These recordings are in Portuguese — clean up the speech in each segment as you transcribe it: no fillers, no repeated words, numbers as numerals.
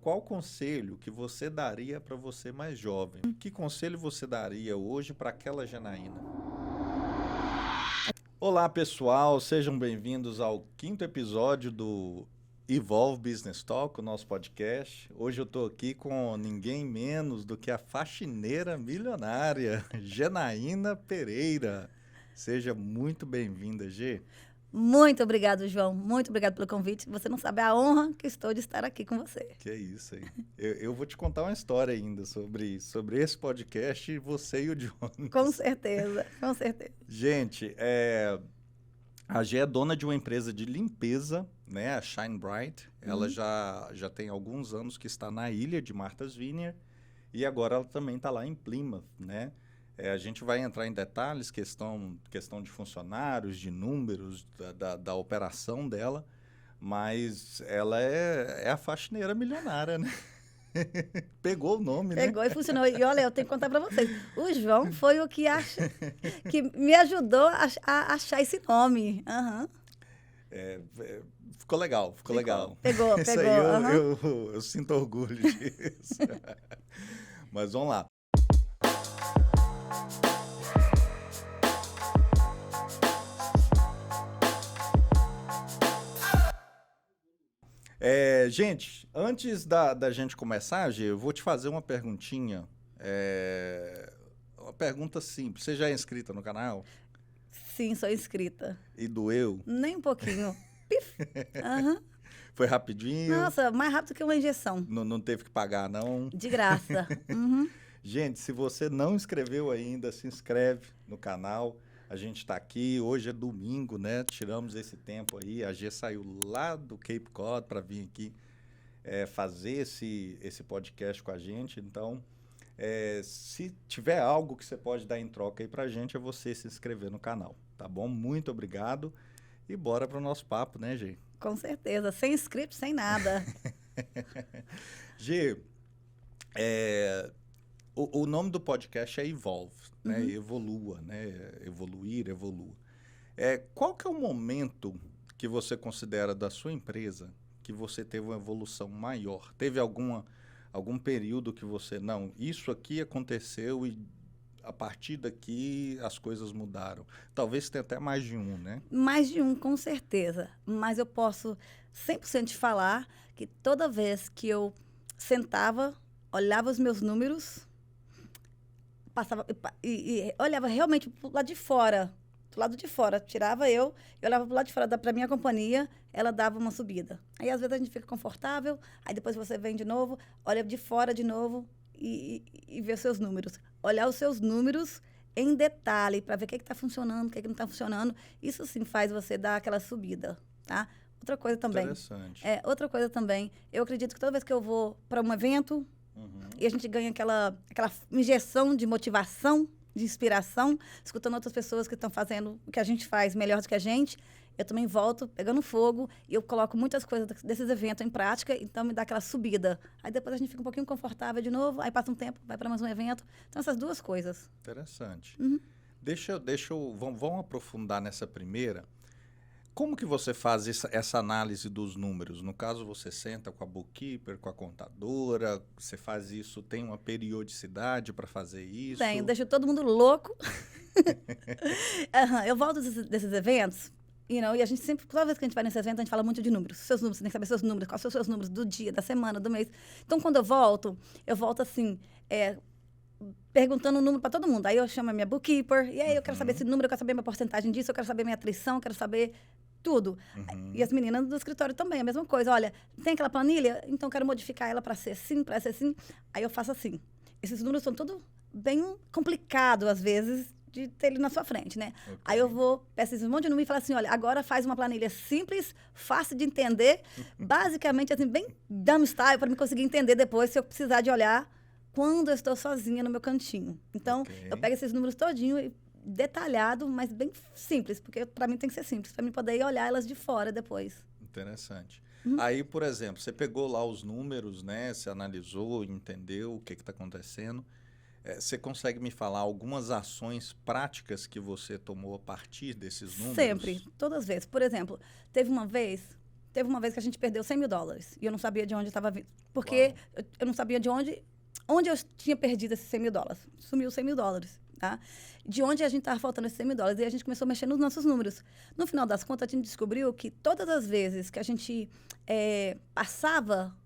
qual conselho que você daria para você mais jovem? Que conselho você daria hoje para aquela Janaína? Olá, pessoal, sejam bem-vindos ao 5º episódio do Evolve Business Talk, o nosso podcast. Hoje eu estou aqui com ninguém menos do que a faxineira milionária, Janaína Pereira. Seja muito bem-vinda, Gê. Muito obrigado, João. Muito obrigado pelo convite. Você não sabe a honra que estou de estar aqui com você. Que isso aí. Eu vou te contar uma história ainda sobre esse podcast, você e o Jones. Com certeza, com certeza. Gente, a Gê é dona de uma empresa de limpeza, né? A Shine Bright. Ela já tem alguns anos que está na ilha de Martha's Vineyard e agora ela também está lá em Plymouth, né? A gente vai entrar em detalhes, questão de funcionários, de números, da operação dela, mas ela é a faxineira milionária, né? Pegou o nome, né? Pegou e funcionou. E olha, eu tenho que contar para vocês. O João foi o que me ajudou a achar esse nome. Uhum. Ficou legal. Pegou. Isso aí eu sinto orgulho disso. Mas vamos lá. Gente, antes da gente começar, Gê, eu vou te fazer uma perguntinha. Uma pergunta simples. Você já é inscrita no canal? Sim, sou inscrita. E doeu? Nem um pouquinho. Pif. Uhum. Foi rapidinho? Nossa, mais rápido que uma injeção. Não teve que pagar, não? De graça. Uhum. Gente, se você não inscreveu ainda, se inscreve no canal. A gente está aqui, hoje é domingo, né? Tiramos esse tempo aí. A Gê saiu lá do Cape Cod para vir aqui fazer esse podcast com a gente. Então, se tiver algo que você pode dar em troca aí para a gente, é você se inscrever no canal, tá bom? Muito obrigado e bora para o nosso papo, né, Gê? Com certeza, sem script, sem nada. Gê, o nome do podcast é Evolve, né? Evolua, né? Evoluir, evolua. Qual que é o momento que você considera da sua empresa que você teve uma evolução maior? Teve algum período que você, não, isso aqui aconteceu e a partir daqui as coisas mudaram? Talvez tenha até mais de um, né? Mais de um, com certeza. Mas eu posso 100% te falar que toda vez que eu sentava, olhava os meus números, passava e olhava realmente pro lado de fora. Do lado de fora. Tirava eu olhava pro lado de fora para minha companhia, ela dava uma subida. Aí, às vezes, a gente fica confortável, aí depois você vem de novo, olha de fora de novo e vê os seus números. Olhar os seus números em detalhe, para ver o que está funcionando, o que não está funcionando. Isso, sim, faz você dar aquela subida, tá? Outra coisa também. Interessante. Outra coisa também, eu acredito que toda vez que eu vou para um evento, e a gente ganha aquela injeção de motivação, de inspiração, escutando outras pessoas que estão fazendo o que a gente faz melhor do que a gente, eu também volto pegando fogo e eu coloco muitas coisas desses eventos em prática, então me dá aquela subida. Aí depois a gente fica um pouquinho confortável de novo, aí passa um tempo, vai para mais um evento. Então, essas duas coisas. Interessante. Vamos aprofundar nessa primeira. Como que você faz essa análise dos números? No caso, você senta com a bookkeeper, com a contadora, você faz isso, tem uma periodicidade para fazer isso? Tem, deixa todo mundo louco. Eu volto desses eventos, e a gente sempre, toda vez que a gente vai nesse evento, a gente fala muito de números. Seus números, você tem que saber seus números, quais são os seus números do dia, da semana, do mês. Então, quando eu volto assim, perguntando o número para todo mundo. Aí eu chamo a minha bookkeeper, e aí eu quero saber esse número, eu quero saber minha porcentagem disso, eu quero saber minha atrição, eu quero saber tudo. E as meninas do escritório também, a mesma coisa. Olha, tem aquela planilha? Então eu quero modificar ela para ser assim, para ser assim. Aí eu faço assim. Esses números são tudo bem complicado, às vezes, de ter ele na sua frente, né? Okay. Aí eu peço esse monte de número e falo assim, olha, agora faz uma planilha simples, fácil de entender, basicamente, assim, bem dumb style, para me conseguir entender depois, se eu precisar de olhar quando eu estou sozinha no meu cantinho. Então, eu pego esses números todinho e detalhado, mas bem simples, porque para mim tem que ser simples, para mim poder ir olhar elas de fora depois. Interessante. Aí, por exemplo, você pegou lá os números, né? Você analisou, entendeu o que está acontecendo. Você consegue me falar algumas ações práticas que você tomou a partir desses números? Sempre, todas as vezes. Por exemplo, teve uma vez teve uma vez que a gente perdeu $100.000 e eu não sabia de onde estava vindo. Porque eu não sabia de onde eu tinha perdido esses $100.000. Sumiu $100.000, tá? De onde a gente estava faltando esses $100.000. E a gente começou a mexer nos nossos números. No final das contas, a gente descobriu que todas as vezes que a gente passava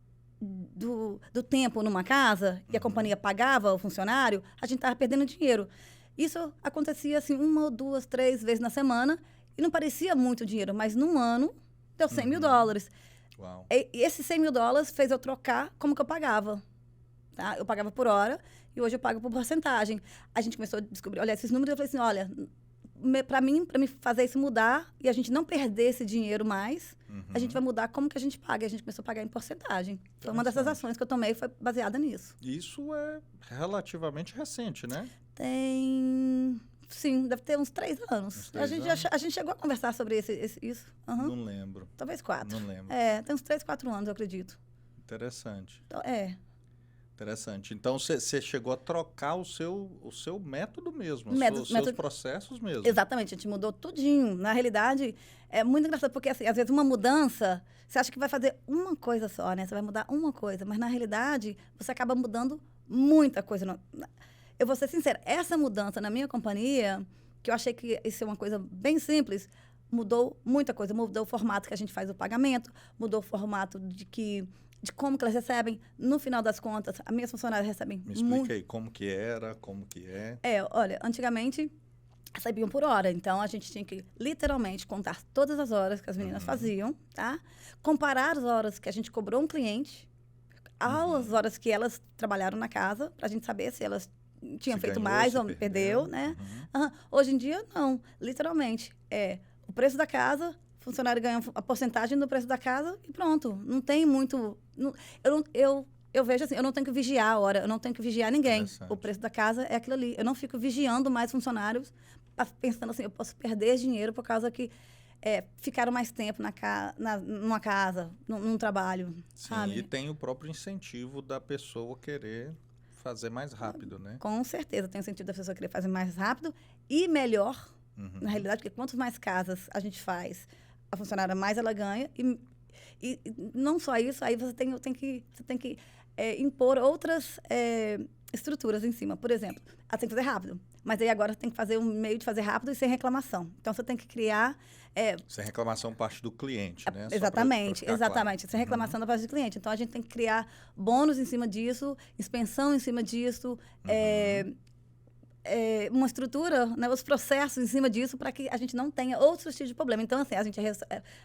do tempo numa casa e a companhia pagava o funcionário, a gente estava perdendo dinheiro. Isso acontecia assim 1 ou 2, 3 vezes na semana e não parecia muito dinheiro, mas num ano deu $100.000. Uau. E esses $100.000 fez eu trocar como que eu pagava. Tá? Eu pagava por hora e hoje eu pago por porcentagem. A gente começou a descobrir, olha, esses números, eu falei assim, olha, para mim fazer isso mudar e a gente não perder esse dinheiro mais, a gente vai mudar como que a gente paga. E a gente começou a pagar em porcentagem. Foi uma dessas ações que eu tomei, foi baseada nisso. Isso é relativamente recente, né? Sim, deve ter uns 3 anos. A gente chegou a conversar sobre isso. Não lembro. Talvez 4. Não lembro. Tem uns 3, 4 anos, eu acredito. Interessante. Então, Interessante. Então, você chegou a trocar o seu método mesmo, os seus processos mesmo. Exatamente, a gente mudou tudinho. Na realidade, é muito engraçado, porque assim, às vezes uma mudança, você acha que vai fazer uma coisa só, né? Você vai mudar uma coisa, mas na realidade, você acaba mudando muita coisa. Eu vou ser sincera, essa mudança na minha companhia, que eu achei que isso é uma coisa bem simples, mudou muita coisa. Mudou o formato que a gente faz o pagamento, mudou o formato de como que elas recebem. No final das contas, as minhas funcionárias recebem... Me explica aí como que era, como que é. Olha, antigamente recebiam por hora. Então, a gente tinha que literalmente contar todas as horas que as meninas faziam, tá? Comparar as horas que a gente cobrou um cliente às horas que elas trabalharam na casa, pra gente saber se elas tinham feito mais ou perdeu, né? Hoje em dia, não. Literalmente, o preço da casa... O funcionário ganha a porcentagem do preço da casa e pronto. Não tem muito... Eu vejo assim, eu não tenho que vigiar a hora, eu não tenho que vigiar ninguém. O preço da casa é aquilo ali. Eu não fico vigiando mais funcionários, pensando assim, eu posso perder dinheiro por causa que ficaram mais tempo numa casa, num trabalho. Sim, sabe? E tem o próprio incentivo da pessoa querer fazer mais rápido, né? Com certeza, tem o incentivo da pessoa querer fazer mais rápido e melhor. Na realidade, porque quanto mais casas a gente faz, a funcionária mais ela ganha. E não só isso, aí você tem que impor outras estruturas em cima. Por exemplo, ela tem que fazer rápido. Mas aí agora tem que fazer um meio de fazer rápido e sem reclamação. Então, você tem que criar... sem reclamação parte do cliente, né? Exatamente. Sem reclamação da parte do cliente. Então, a gente tem que criar bônus em cima disso, expensão em cima disso, uma estrutura, né, os processos em cima disso para que a gente não tenha outros tipos de problema. Então, assim, a gente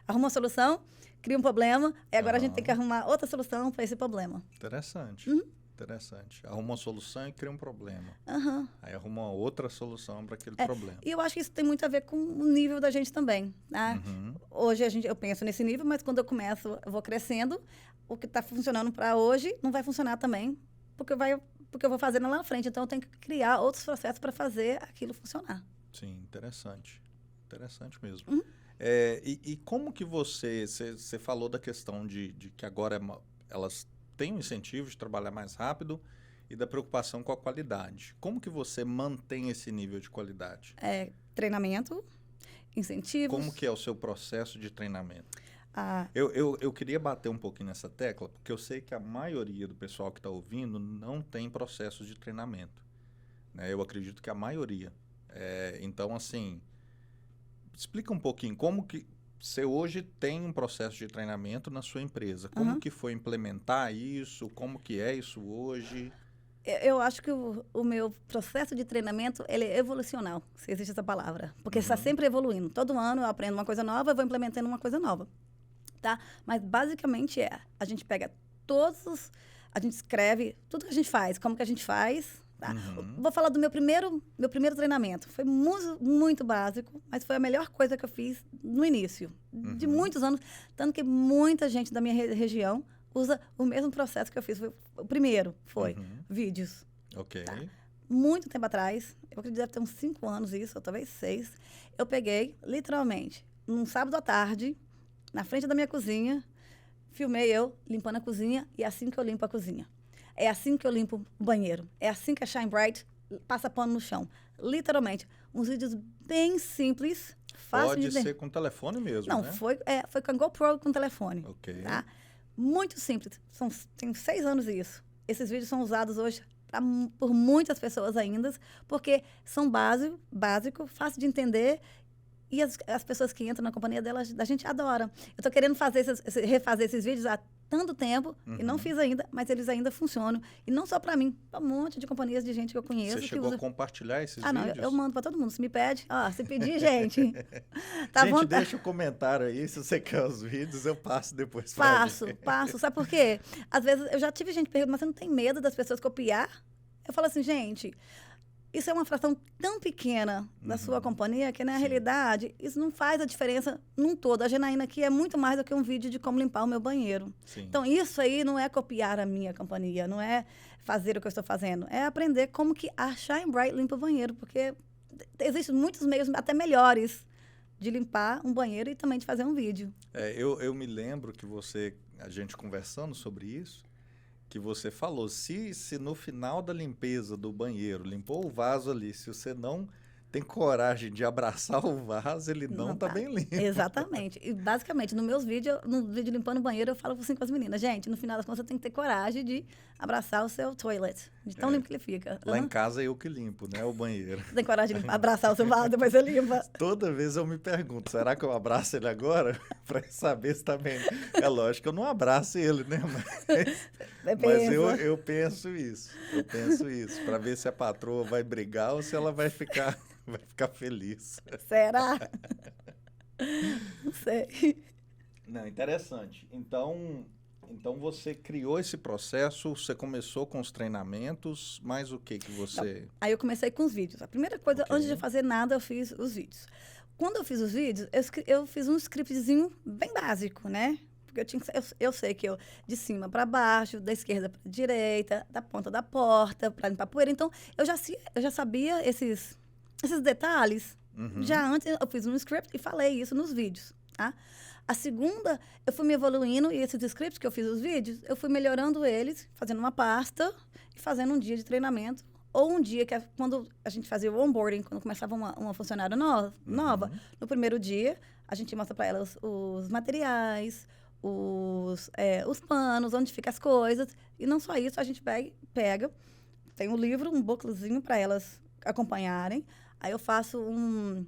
arruma uma solução, cria um problema, e agora a gente tem que arrumar outra solução para esse problema. Interessante. Interessante. Arruma uma solução e cria um problema. Aí arruma uma outra solução para aquele problema. E eu acho que isso tem muito a ver com o nível da gente também. Né? Hoje eu penso nesse nível, mas quando eu vou crescendo, o que está funcionando para hoje não vai funcionar também, porque eu vou fazer lá na frente. Então, eu tenho que criar outros processos para fazer aquilo funcionar. Sim, interessante. Interessante mesmo. E como que você falou da questão de que agora elas têm um incentivo de trabalhar mais rápido e da preocupação com a qualidade. Como que você mantém esse nível de qualidade? Treinamento, incentivos. Como que é o seu processo de treinamento? Eu queria bater um pouquinho nessa tecla, porque eu sei que a maioria do pessoal que está ouvindo não tem processos de treinamento. Né? Eu acredito que a maioria. Então, assim, explica um pouquinho como que você hoje tem um processo de treinamento na sua empresa. Como que foi implementar isso? Como que é isso hoje? Eu acho que o meu processo de treinamento ele é evolucional, se existe essa palavra. Porque está sempre evoluindo. Todo ano eu aprendo uma coisa nova e vou implementando uma coisa nova. Tá? Mas, basicamente, a gente pega a gente escreve tudo que a gente faz, como que a gente faz. Tá? Vou falar do meu primeiro treinamento. Foi muito básico, mas foi a melhor coisa que eu fiz no início. De muitos anos. Tanto que muita gente da minha região usa o mesmo processo que eu fiz. O primeiro foi vídeos. Ok. Tá? Muito tempo atrás, eu acredito que deve ter uns 5 anos isso, ou talvez 6. Eu peguei, literalmente, num sábado à tarde, na frente da minha cozinha, filmei eu limpando a cozinha, e é assim que eu limpo a cozinha. É assim que eu limpo o banheiro. É assim que a Shine Bright passa pano no chão. Literalmente. Uns vídeos bem simples, fácil de Pode entender. ser com telefone mesmo, Não, né? foi com a GoPro com telefone. Ok. Tá? Muito simples. Tem 6 anos isso. Esses vídeos são usados hoje por muitas pessoas ainda, porque são básico, fácil de entender, e as pessoas que entram na companhia da gente adora. Eu estou querendo refazer esses vídeos há tanto tempo, e não fiz ainda, mas eles ainda funcionam. E não só para mim, para um monte de companhias de gente que eu conheço. Você chegou a compartilhar esses não, vídeos? eu mando para todo mundo. Se me pede, se pedir, gente. Tá Gente, deixa um comentário aí, se você quer os vídeos, eu passo depois pra gente. Passo. Sabe por quê? Às vezes, eu já tive gente perguntando, mas você não tem medo das pessoas copiar? Eu falo assim, gente, isso é uma fração tão pequena da sua companhia que, na realidade, isso não faz a diferença num todo. A Janaína aqui é muito mais do que um vídeo de como limpar o meu banheiro. Sim. Então, isso aí não é copiar a minha companhia, não é fazer o que eu estou fazendo. É aprender como que a Shine Bright limpa o banheiro, porque existem muitos meios até melhores de limpar um banheiro e também de fazer um vídeo. Eu me lembro que a gente conversando sobre isso, que você falou, se no final da limpeza do banheiro, limpou o vaso ali, se você não tem coragem de abraçar o vaso, ele não tá bem limpo. Exatamente. E, basicamente, no vídeo limpando o banheiro, eu falo assim com as meninas, gente, no final das contas, você tem que ter coragem de abraçar o seu toilet, de tão limpo que ele fica. Lá em casa é eu que limpo, né, o banheiro. Você tem coragem de abraçar o seu vaso, depois você limpa. Toda vez eu me pergunto, será que eu abraço ele agora? Pra saber se tá bem. É lógico que eu não abraço ele, né? Mas eu penso isso. Pra ver se a patroa vai brigar ou se ela vai ficar feliz. Será? Não sei. Não, interessante. Então você criou esse processo, você começou com os treinamentos, mas o que você... Não. Aí eu comecei com os vídeos. A primeira coisa, antes de fazer nada, eu fiz os vídeos. Quando eu fiz os vídeos, eu fiz um scriptzinho bem básico, né? Porque eu sei que eu, de cima para baixo, da esquerda para direita, da ponta da porta, para limpar poeira. Então, eu já sabia esses detalhes. Já antes, eu fiz um script e falei isso nos vídeos, tá? A segunda, eu fui me evoluindo e esses scripts que eu fiz os vídeos, eu fui melhorando eles, fazendo uma pasta e fazendo um dia de treinamento. Ou um dia, que é quando a gente fazia o onboarding, quando começava uma funcionária nova, no primeiro dia, a gente mostra para elas os materiais, os panos, onde ficam as coisas. E não só isso, a gente pega, tem um livro, um bookletzinho para elas acompanharem. Aí eu faço um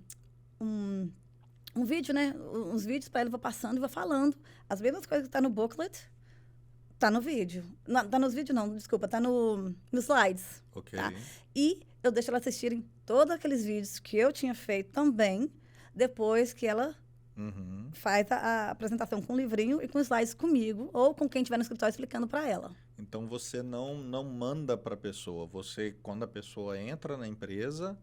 vídeo, né? Uns vídeos para ele, vou passando e vou falando. As mesmas coisas que tá no booklet, tá no vídeo. Não, tá nos vídeos não, desculpa, tá nos slides. Ok. Tá? E eu deixo elas assistirem todos aqueles vídeos que eu tinha feito também, depois que ela faz a apresentação com o livrinho e com slides comigo, ou com quem estiver no escritório explicando para ela. Então, você não manda para a pessoa. Você, quando a pessoa entra na empresa,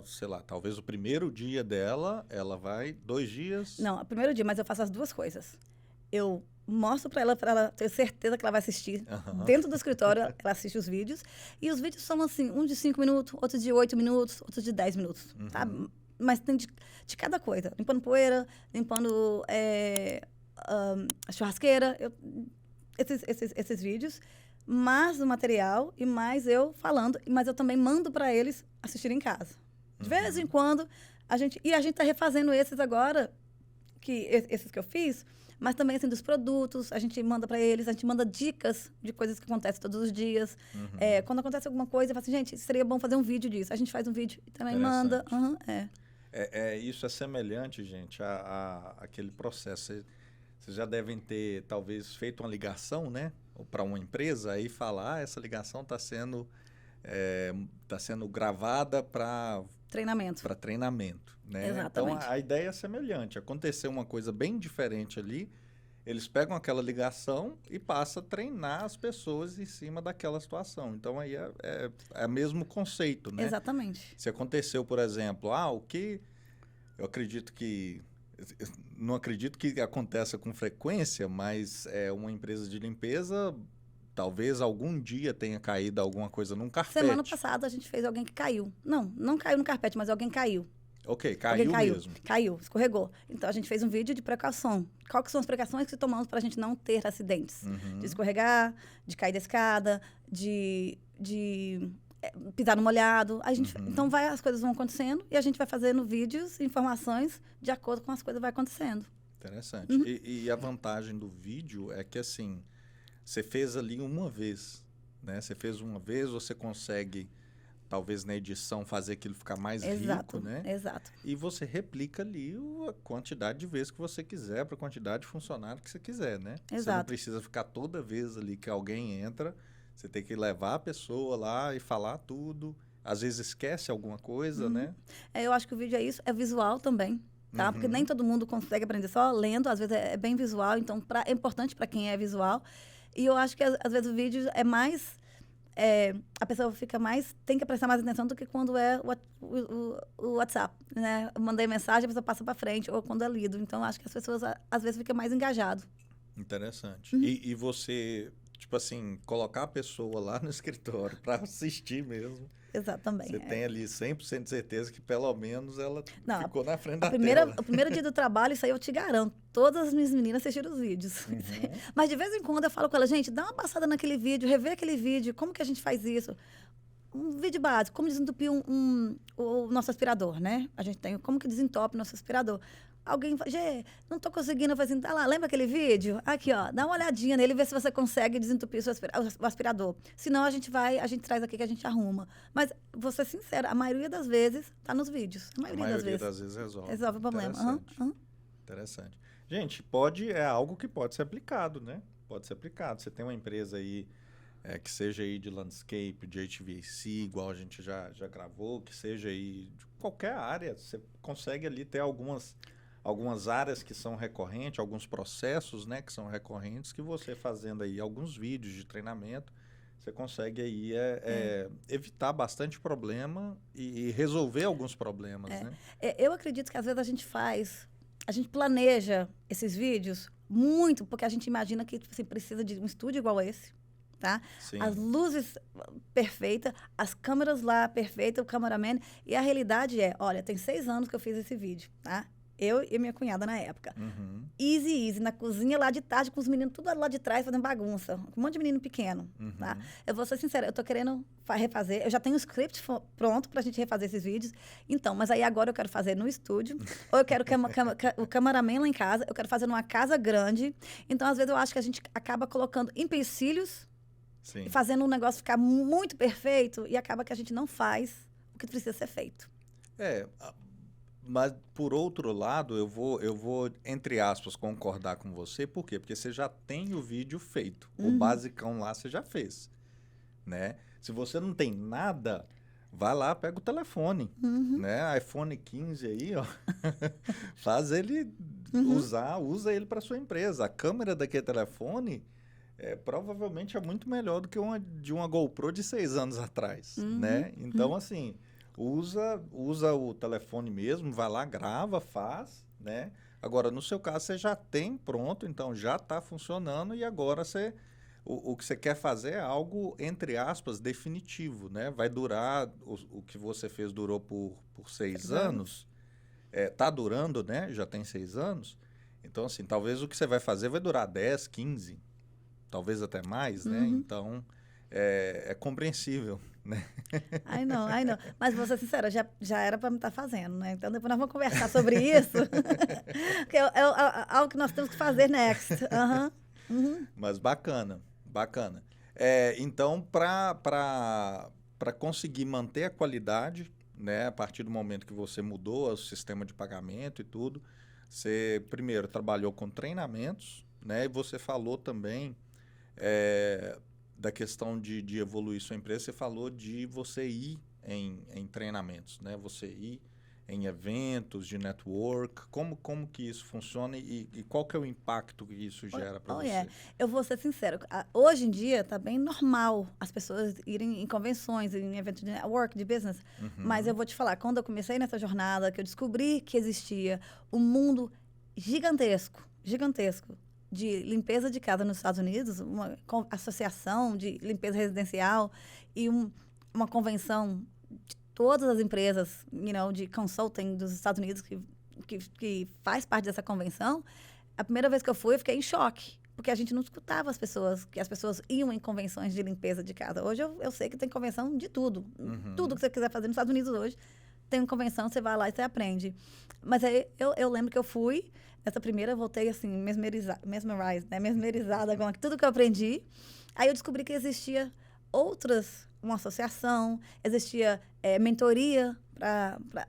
sei lá, talvez o primeiro dia dela, ela vai 2 dias... Não, o primeiro dia, mas eu faço as duas coisas. Eu mostro para ela ter certeza que ela vai assistir. Dentro do escritório, ela assiste os vídeos. E os vídeos são assim, um de 5 minutos, outro de 8 minutos, outro de 10 minutos, tá? Mas tem de cada coisa. Limpando poeira, limpando a churrasqueira, esses vídeos. Mais o material e mais eu falando. Mas eu também mando para eles assistirem em casa. De vez em quando, a gente está refazendo esses agora, esses que eu fiz, mas também assim, dos produtos, a gente manda para eles, a gente manda dicas de coisas que acontecem todos os dias. Quando acontece alguma coisa, eu falo assim, gente, seria bom fazer um vídeo disso. A gente faz um vídeo e também manda. Isso é semelhante, gente, àquele processo. Vocês já devem ter, talvez, feito uma ligação, né? Para uma empresa, aí falar, essa ligação está sendo gravada para treinamento, né? Exatamente. Então, a ideia é semelhante. Aconteceu uma coisa bem diferente ali, eles pegam aquela ligação e passam a treinar as pessoas em cima daquela situação. Então, aí é o mesmo conceito, né? Exatamente. Se aconteceu, por exemplo, o que eu acredito que... Não acredito que aconteça com frequência, mas uma empresa de limpeza... Talvez algum dia tenha caído alguma coisa num carpete. Semana passada a gente fez alguém que caiu. Não caiu no carpete, mas alguém caiu. Ok, caiu mesmo. Caiu, escorregou. Então a gente fez um vídeo de precaução. Quais que são as precauções que tomamos para a gente não ter acidentes? De escorregar, de cair da escada, de pisar no molhado. Então, as coisas vão acontecendo e a gente vai fazendo vídeos, informações de acordo com as coisas que vai acontecendo. Interessante. E a vantagem do vídeo é que, assim, você fez ali uma vez, né? Você fez uma vez, você consegue, talvez na edição, fazer aquilo ficar mais rico, né? Exato. E você replica ali a quantidade de vezes que você quiser, para a quantidade de funcionário que você quiser, né? Exato. Você não precisa ficar toda vez ali que alguém entra, você tem que levar a pessoa lá e falar tudo. Às vezes esquece alguma coisa, né? Eu acho que o vídeo é isso, é visual também. Tá? Porque nem todo mundo consegue aprender só lendo, às vezes é bem visual, então é importante para quem é visual. E eu acho que às vezes o vídeo é mais... a pessoa tem que prestar mais atenção do que quando é o WhatsApp, né? Eu mandei mensagem, a pessoa passa para frente, ou quando é lido. Então, acho que as pessoas, às vezes, ficam mais engajadas. Interessante. E você, tipo assim, colocar a pessoa lá no escritório para assistir mesmo. Exatamente. Você tem ali 100% de certeza que pelo menos ela ficou na frente da tela. O primeiro dia do trabalho, isso aí eu te garanto. Todas as minhas meninas assistiram os vídeos. Mas de vez em quando eu falo com ela, gente, dá uma passada naquele vídeo, revê aquele vídeo, como que a gente faz isso? Um vídeo básico, como desentupir o nosso aspirador, né? A gente tem como que desentope o nosso aspirador. Alguém fala, Gê, não tô conseguindo fazer. Ah lá, lembra aquele vídeo? Aqui, ó, dá uma olhadinha nele, vê se você consegue desentupir o aspirador. Senão a gente traz aqui que a gente arruma. Mas, vou ser sincera, a maioria das vezes tá nos vídeos. A maioria das vezes resolve. Resolve o problema. Interessante. Gente, é algo que pode ser aplicado, né? Pode ser aplicado. Você tem uma empresa aí que seja aí de landscape, de HVAC, igual a gente já gravou, que seja aí de qualquer área, você consegue ali ter algumas áreas que são recorrentes, alguns processos, né, que são recorrentes, que você fazendo aí alguns vídeos de treinamento, você consegue aí evitar bastante problema e resolver alguns problemas, né? Eu acredito que às vezes a gente planeja esses vídeos muito, porque a gente imagina que assim, precisa de um estúdio igual esse, tá? Sim. As luzes perfeitas, as câmeras lá perfeitas, o cameraman. E a realidade olha, tem 6 anos que eu fiz esse vídeo, tá? Eu e minha cunhada na época. Easy, na cozinha lá de tarde, com os meninos tudo lá de trás fazendo bagunça. Um monte de menino pequeno, tá? Eu vou ser sincera, eu tô querendo refazer. Eu já tenho um script pronto pra gente refazer esses vídeos. Então, mas aí agora eu quero fazer no estúdio. Ou eu quero o cameraman lá em casa. Eu quero fazer numa casa grande. Então, às vezes, eu acho que a gente acaba colocando empecilhos e fazendo um negócio ficar muito perfeito e acaba que a gente não faz o que precisa ser feito. Mas, por outro lado, eu vou, entre aspas, concordar com você. Por quê? Porque você já tem o vídeo feito. O basicão lá você já fez, né? Se você não tem nada, vai lá, pega o telefone, né? iPhone 15 aí, ó. Faz ele usa ele para sua empresa. A câmera daquele telefone provavelmente é muito melhor do que de uma GoPro de 6 anos atrás, né? Então, assim... Usa o telefone mesmo, vai lá, grava, faz, né? Agora, no seu caso, você já tem pronto, então já está funcionando e agora o que você quer fazer é algo, entre aspas, definitivo, né? Vai durar, o que você fez durou por 6 anos, tá durando, né? Já tem 6 anos. Então, assim, talvez o que você vai fazer vai durar 10, 15, talvez até mais, né? Então, é compreensível, né? Ai, não. Mas vou ser sincera, já era para me estar fazendo, né? Então, depois nós vamos conversar sobre isso. Que é algo que nós temos que fazer next. Mas bacana. Então, para conseguir manter a qualidade, né? A partir do momento que você mudou o sistema de pagamento e tudo, você primeiro trabalhou com treinamentos, né? E você falou também... da questão de evoluir sua empresa, você falou de você ir em treinamentos, né? Você ir em eventos de network. Como que isso funciona e qual que é o impacto que isso gera para você? Eu vou ser sincera. Hoje em dia está bem normal as pessoas irem em convenções, em eventos de network, de business. Mas eu vou te falar, quando eu comecei nessa jornada, que eu descobri que existia um mundo gigantesco, de limpeza de casa nos Estados Unidos, uma associação de limpeza residencial e uma convenção de todas as empresas, de consulting dos Estados Unidos que faz parte dessa convenção. A primeira vez que eu fui, eu fiquei em choque porque a gente não escutava que as pessoas iam em convenções de limpeza de casa. Hoje eu sei que tem convenção de tudo. Tudo que você quiser fazer nos Estados Unidos hoje, tem uma convenção, você vai lá e você aprende. Mas aí eu lembro que eu fui, nessa primeira eu voltei assim, mesmerizada com tudo que eu aprendi. Aí eu descobri que existia uma associação, existia mentoria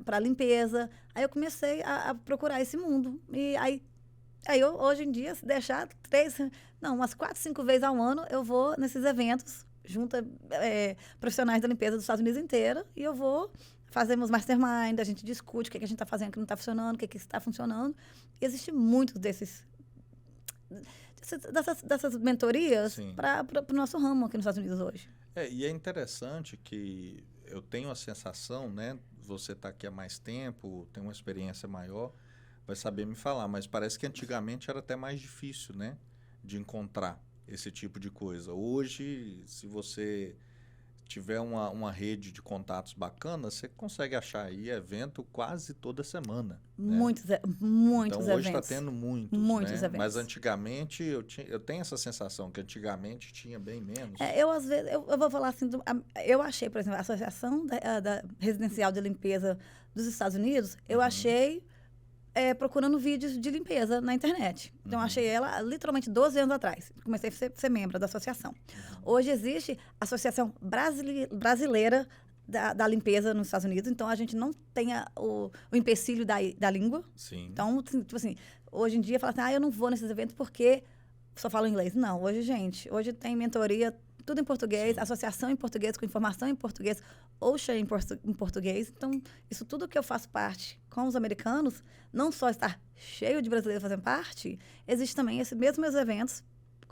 para limpeza. Aí eu comecei a procurar esse mundo. E aí eu, hoje em dia, se deixar umas 4, 5 vezes ao ano, eu vou nesses eventos, junta profissionais da limpeza dos Estados Unidos inteira, e eu vou, fazemos mastermind, a gente discute o que a gente está fazendo, o que não está funcionando, o que está funcionando. E existe muitos dessas mentorias para o nosso ramo aqui nos Estados Unidos hoje. E é interessante que eu tenho a sensação, né? Você está aqui há mais tempo, tem uma experiência maior, vai saber me falar, mas parece que antigamente era até mais difícil, né? De encontrar esse tipo de coisa. Hoje, se você tiver uma rede de contatos bacana, você consegue achar aí evento quase toda semana. Muitos então, eventos. Hoje está tendo muitos eventos. Mas antigamente, eu tenho essa sensação que antigamente tinha bem menos. Às vezes, eu vou falar assim, eu achei, por exemplo, a Associação da Residencial de Limpeza dos Estados Unidos, eu achei procurando vídeos de limpeza na internet. Então, achei ela literalmente 12 anos atrás. Comecei a ser membro da associação. Hoje existe a Associação Brasileira da Limpeza nos Estados Unidos. Então, a gente não tem o empecilho da língua. Sim. Então, tipo assim, hoje em dia, fala assim, eu não vou nesses eventos porque só falo inglês. Não, hoje tem mentoria, tudo em português, associação em português, com informação em português, OSHA em português. Então, isso tudo que eu faço parte com os americanos, não só estar cheio de brasileiros fazendo parte, existe também esses mesmos eventos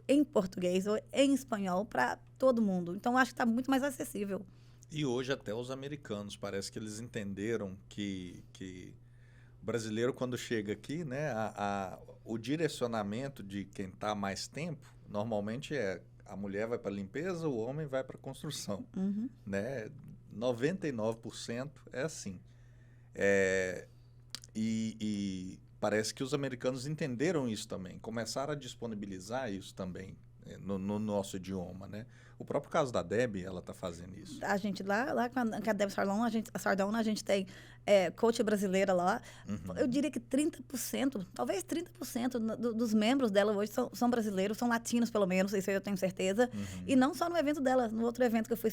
em português ou em espanhol para todo mundo. Então, acho que está muito mais acessível. E hoje até os americanos, parece que eles entenderam que o brasileiro, quando chega aqui, né, o direcionamento de quem está mais tempo, normalmente a mulher vai para a limpeza, o homem vai para a construção. Né? 99% é assim. E parece que os americanos entenderam isso também, começaram a disponibilizar isso também no nosso idioma, né? O próprio caso da Debbie, ela está fazendo isso. A gente lá com a Debbie Sardona, a gente tem coach brasileira lá. Eu diria que 30%, talvez 30% dos membros dela hoje são brasileiros, são latinos pelo menos, isso eu tenho certeza. E não só no evento dela, no outro evento que eu fui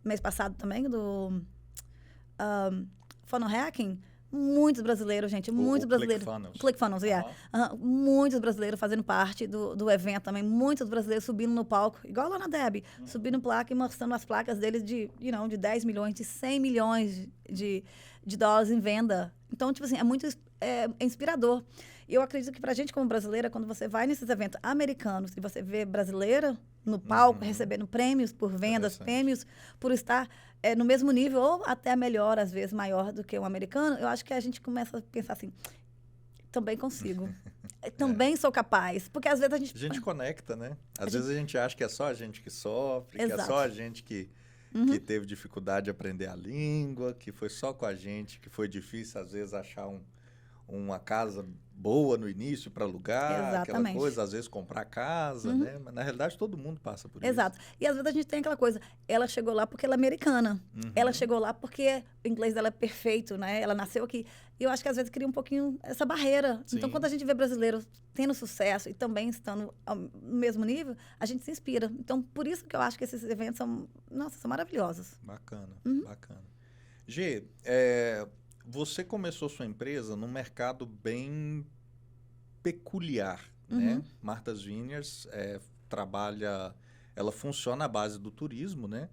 mês passado também, do Funnel Hacking, muitos brasileiros, gente, muitos brasileiros. ClickFunnels, muitos brasileiros fazendo parte do evento também, muitos brasileiros subindo no palco, igual lá na Debbie, subindo placa e mostrando as placas deles de 10 milhões, de 100 milhões de dólares em venda. Então, tipo assim, é muito inspirador. E eu acredito que pra gente como brasileira, quando você vai nesses eventos americanos e você vê brasileira no palco, recebendo prêmios por vendas, prêmios por estar no mesmo nível, ou até melhor, às vezes, maior do que um americano, eu acho que a gente começa a pensar assim, também consigo. Também sou capaz. Porque às vezes a gente conecta, né? Às vezes a gente acha que é só a gente que sofre, Exato. que é só a gente que teve dificuldade de aprender a língua, que foi só com a gente, que foi difícil, às vezes, achar uma casa boa no início para alugar, aquela coisa, às vezes comprar casa, né? Mas na realidade todo mundo passa por isso. Exato. E às vezes a gente tem aquela coisa, ela chegou lá porque ela é americana. Ela chegou lá porque o inglês dela é perfeito, né? Ela nasceu aqui. E eu acho que às vezes cria um pouquinho essa barreira. Sim. Então, quando a gente vê brasileiros tendo sucesso e também estando no mesmo nível, a gente se inspira. Então, por isso que eu acho que esses eventos são maravilhosos. Bacana, bacana. Gê, você começou sua empresa num mercado bem peculiar, né? Martha's Vineyards ela funciona à base do turismo, né?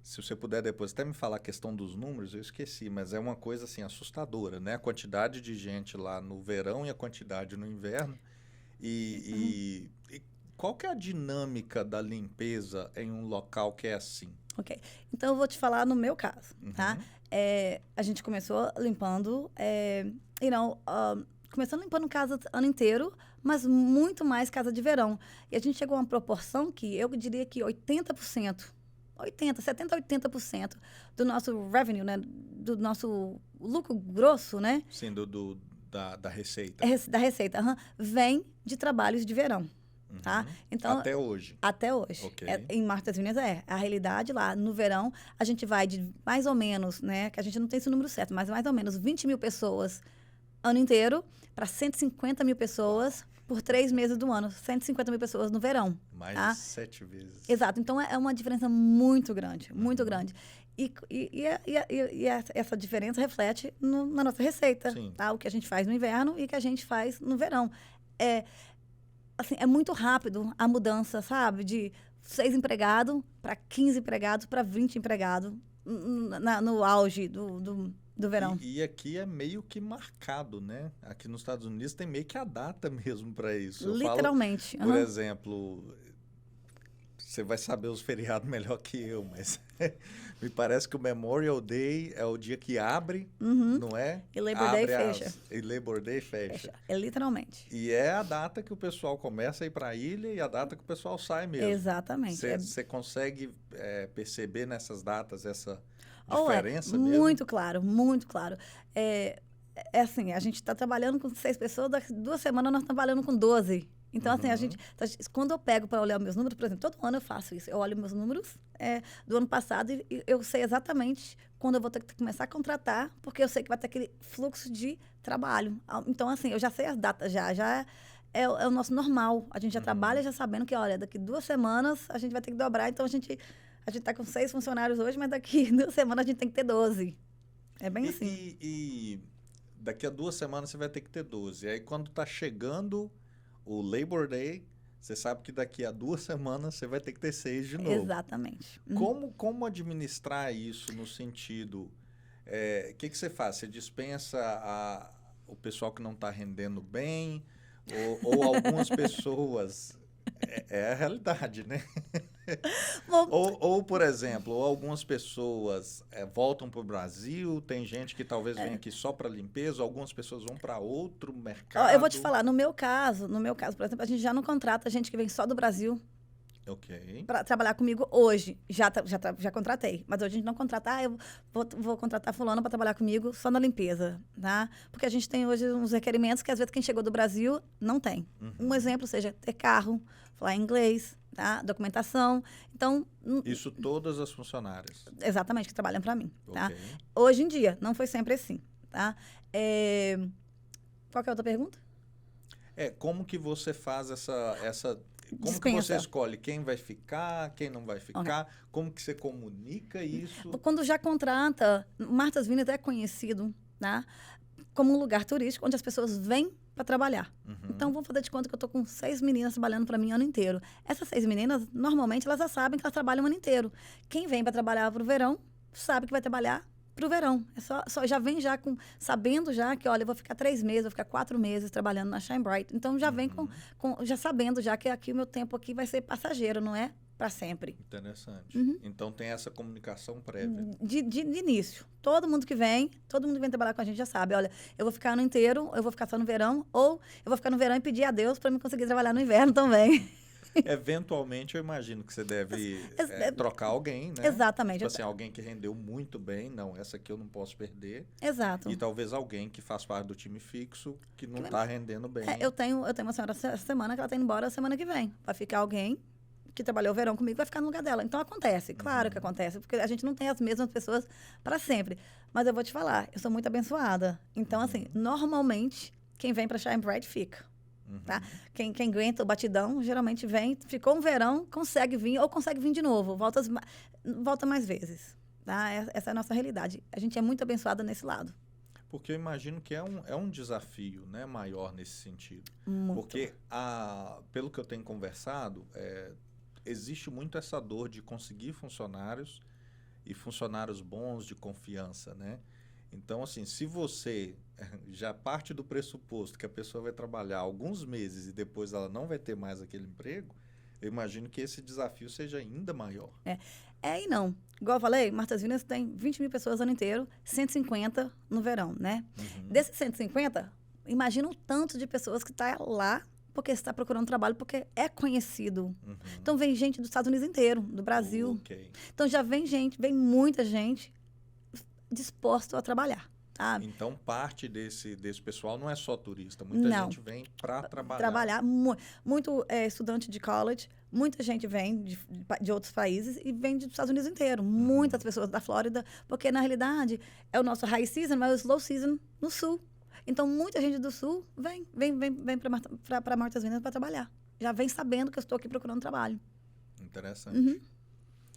Se você puder depois até me falar a questão dos números, eu esqueci, mas é uma coisa assim assustadora, né? A quantidade de gente lá no verão e a quantidade no inverno. E qual que é a dinâmica da limpeza em um local que é assim? Ok. Então, eu vou te falar no meu caso, tá? A gente começou limpando, começando limpando casa o ano inteiro, mas muito mais casa de verão. E a gente chegou a uma proporção que eu diria que 70%, 80% do nosso revenue, né? Do nosso lucro grosso, né? Sim, da receita. Da receita, vem de trabalhos de verão. tá? Então, Até hoje. até hoje. Ok. Em Martha's Vineyard a realidade lá. No verão, a gente vai de mais ou menos, né? Que a gente não tem esse número certo, mas mais ou menos 20 mil pessoas ano inteiro para 150 mil pessoas por 3 meses do ano. 150 mil pessoas no verão. Mais tá? de 7 vezes. Exato. Então, é uma diferença muito grande, muito grande. E essa diferença reflete na nossa receita, Sim. tá? O que a gente faz no inverno e o que a gente faz no verão. Assim, é muito rápido a mudança, sabe? De 6 empregados para 15 empregados para 20 empregados no auge do verão. E aqui é meio que marcado, né? Aqui nos Estados Unidos tem meio que a data mesmo para isso. Eu Literalmente. falo, por exemplo, você vai saber os feriados melhor que eu, mas me parece que o Memorial Day é o dia que abre, não é? E Labor Day fecha. E Labor Day fecha. É literalmente. E é a data que o pessoal começa a ir para a ilha e a data que o pessoal sai mesmo. Exatamente. Você consegue perceber nessas datas essa diferença mesmo? Muito claro, muito claro. É assim, a gente está trabalhando com 6 pessoas, daqui 2 semanas nós estamos trabalhando com 12. Então, assim, quando eu pego para olhar meus números, por exemplo, todo ano eu faço isso. Eu olho meus números do ano passado e eu sei exatamente quando eu vou ter que começar a contratar, porque eu sei que vai ter aquele fluxo de trabalho. Então, assim, eu já sei as datas já é o nosso normal. A gente já trabalha já sabendo que, olha, daqui 2 semanas a gente vai ter que dobrar. Então, a gente está com 6 funcionários hoje, mas daqui 2 semanas a gente tem que ter 12. É bem assim. E daqui a 2 semanas você vai ter que ter 12. Aí, quando está chegando o Labor Day, você sabe que daqui a 2 semanas você vai ter que ter 6 de novo. Exatamente. Como administrar isso no sentido... O que você faz? Você dispensa o pessoal que não está rendendo bem? Ou algumas pessoas... É a realidade, né? Ou, por exemplo, algumas pessoas voltam para o Brasil, tem gente que talvez venha aqui só para limpeza, algumas pessoas vão para outro mercado. Eu vou te falar, no meu caso, por exemplo, a gente já não contrata gente que vem só do Brasil para trabalhar comigo hoje. Já contratei, mas hoje a gente não contrata, eu vou contratar fulano para trabalhar comigo só na limpeza, tá? Porque a gente tem hoje uns requerimentos que às vezes quem chegou do Brasil não tem. Um exemplo seja ter carro, falar inglês, tá? Documentação. Então, isso todas as funcionárias. Exatamente, que trabalham para mim, tá? Okay. Hoje em dia, não foi sempre assim, tá? Qual que é a outra pergunta? Como que você faz essa como Dispensa. que você escolhe quem vai ficar, quem não vai ficar? Okay. Como que você comunica isso? Quando já contrata, Martha's Vineyard é conhecido, tá? Como um lugar turístico onde as pessoas vêm para trabalhar. Então, vamos fazer de conta que eu estou com 6 meninas trabalhando para mim o ano inteiro. Essas 6 meninas, normalmente, elas já sabem que elas trabalham o ano inteiro. Quem vem para trabalhar para o verão, sabe que vai trabalhar para o verão. Já vem sabendo já que, olha, eu vou ficar 3 meses, vou ficar 4 meses trabalhando na Shine Bright. Então, já vem já sabendo já que aqui o meu tempo aqui vai ser passageiro, não é para sempre. Interessante. Então, tem essa comunicação prévia. De início. Todo mundo que vem trabalhar com a gente já sabe, olha, eu vou ficar ano inteiro, eu vou ficar só no verão, ou eu vou ficar no verão e pedir a Deus para me conseguir trabalhar no inverno também. Eventualmente, eu imagino que você deve trocar alguém, né? Exatamente. Tipo assim, alguém que rendeu muito bem, não, essa aqui eu não posso perder. Exato. E talvez alguém que faz parte do time fixo, que não está rendendo bem. Eu tenho uma senhora essa semana que ela está indo embora semana que vem. Vai ficar alguém que trabalhou o verão comigo, vai ficar no lugar dela. Então, acontece. Claro que acontece. Porque a gente não tem as mesmas pessoas para sempre. Mas eu vou te falar, eu sou muito abençoada. Então, assim, normalmente, quem vem para Shine Bright fica. Tá? Quem aguenta o batidão, geralmente vem, ficou um verão, consegue vir, ou consegue vir de novo, volta mais vezes. Tá? Essa é a nossa realidade. A gente é muito abençoada nesse lado. Porque eu imagino que é um desafio, né, maior nesse sentido. Muito. Porque, pelo que eu tenho conversado, existe muito essa dor de conseguir funcionários e funcionários bons, de confiança, né? Então, assim, se você já parte do pressuposto que a pessoa vai trabalhar alguns meses e depois ela não vai ter mais aquele emprego, eu imagino que esse desafio seja ainda maior. E não. Igual eu falei, Martha's Vineyard tem 20 mil pessoas o ano inteiro, 150 no verão, né? Desses 150, imagina o tanto de pessoas que está lá porque está procurando trabalho, porque é conhecido. Então, vem gente dos Estados Unidos inteiro, do Brasil. Okay. Então, já vem muita gente disposto a trabalhar. sabe? Então, parte desse pessoal não é só turista. Muita Não. gente vem para trabalhar. Trabalhar, muito estudante de college, muita gente vem de outros países e vem dos Estados Unidos inteiro. Muitas pessoas da Flórida, porque na realidade é o nosso high season, mas é o slow season no sul. Então, muita gente do sul vem para Martha's Vineyard para trabalhar. Já vem sabendo que eu estou aqui procurando trabalho. Interessante.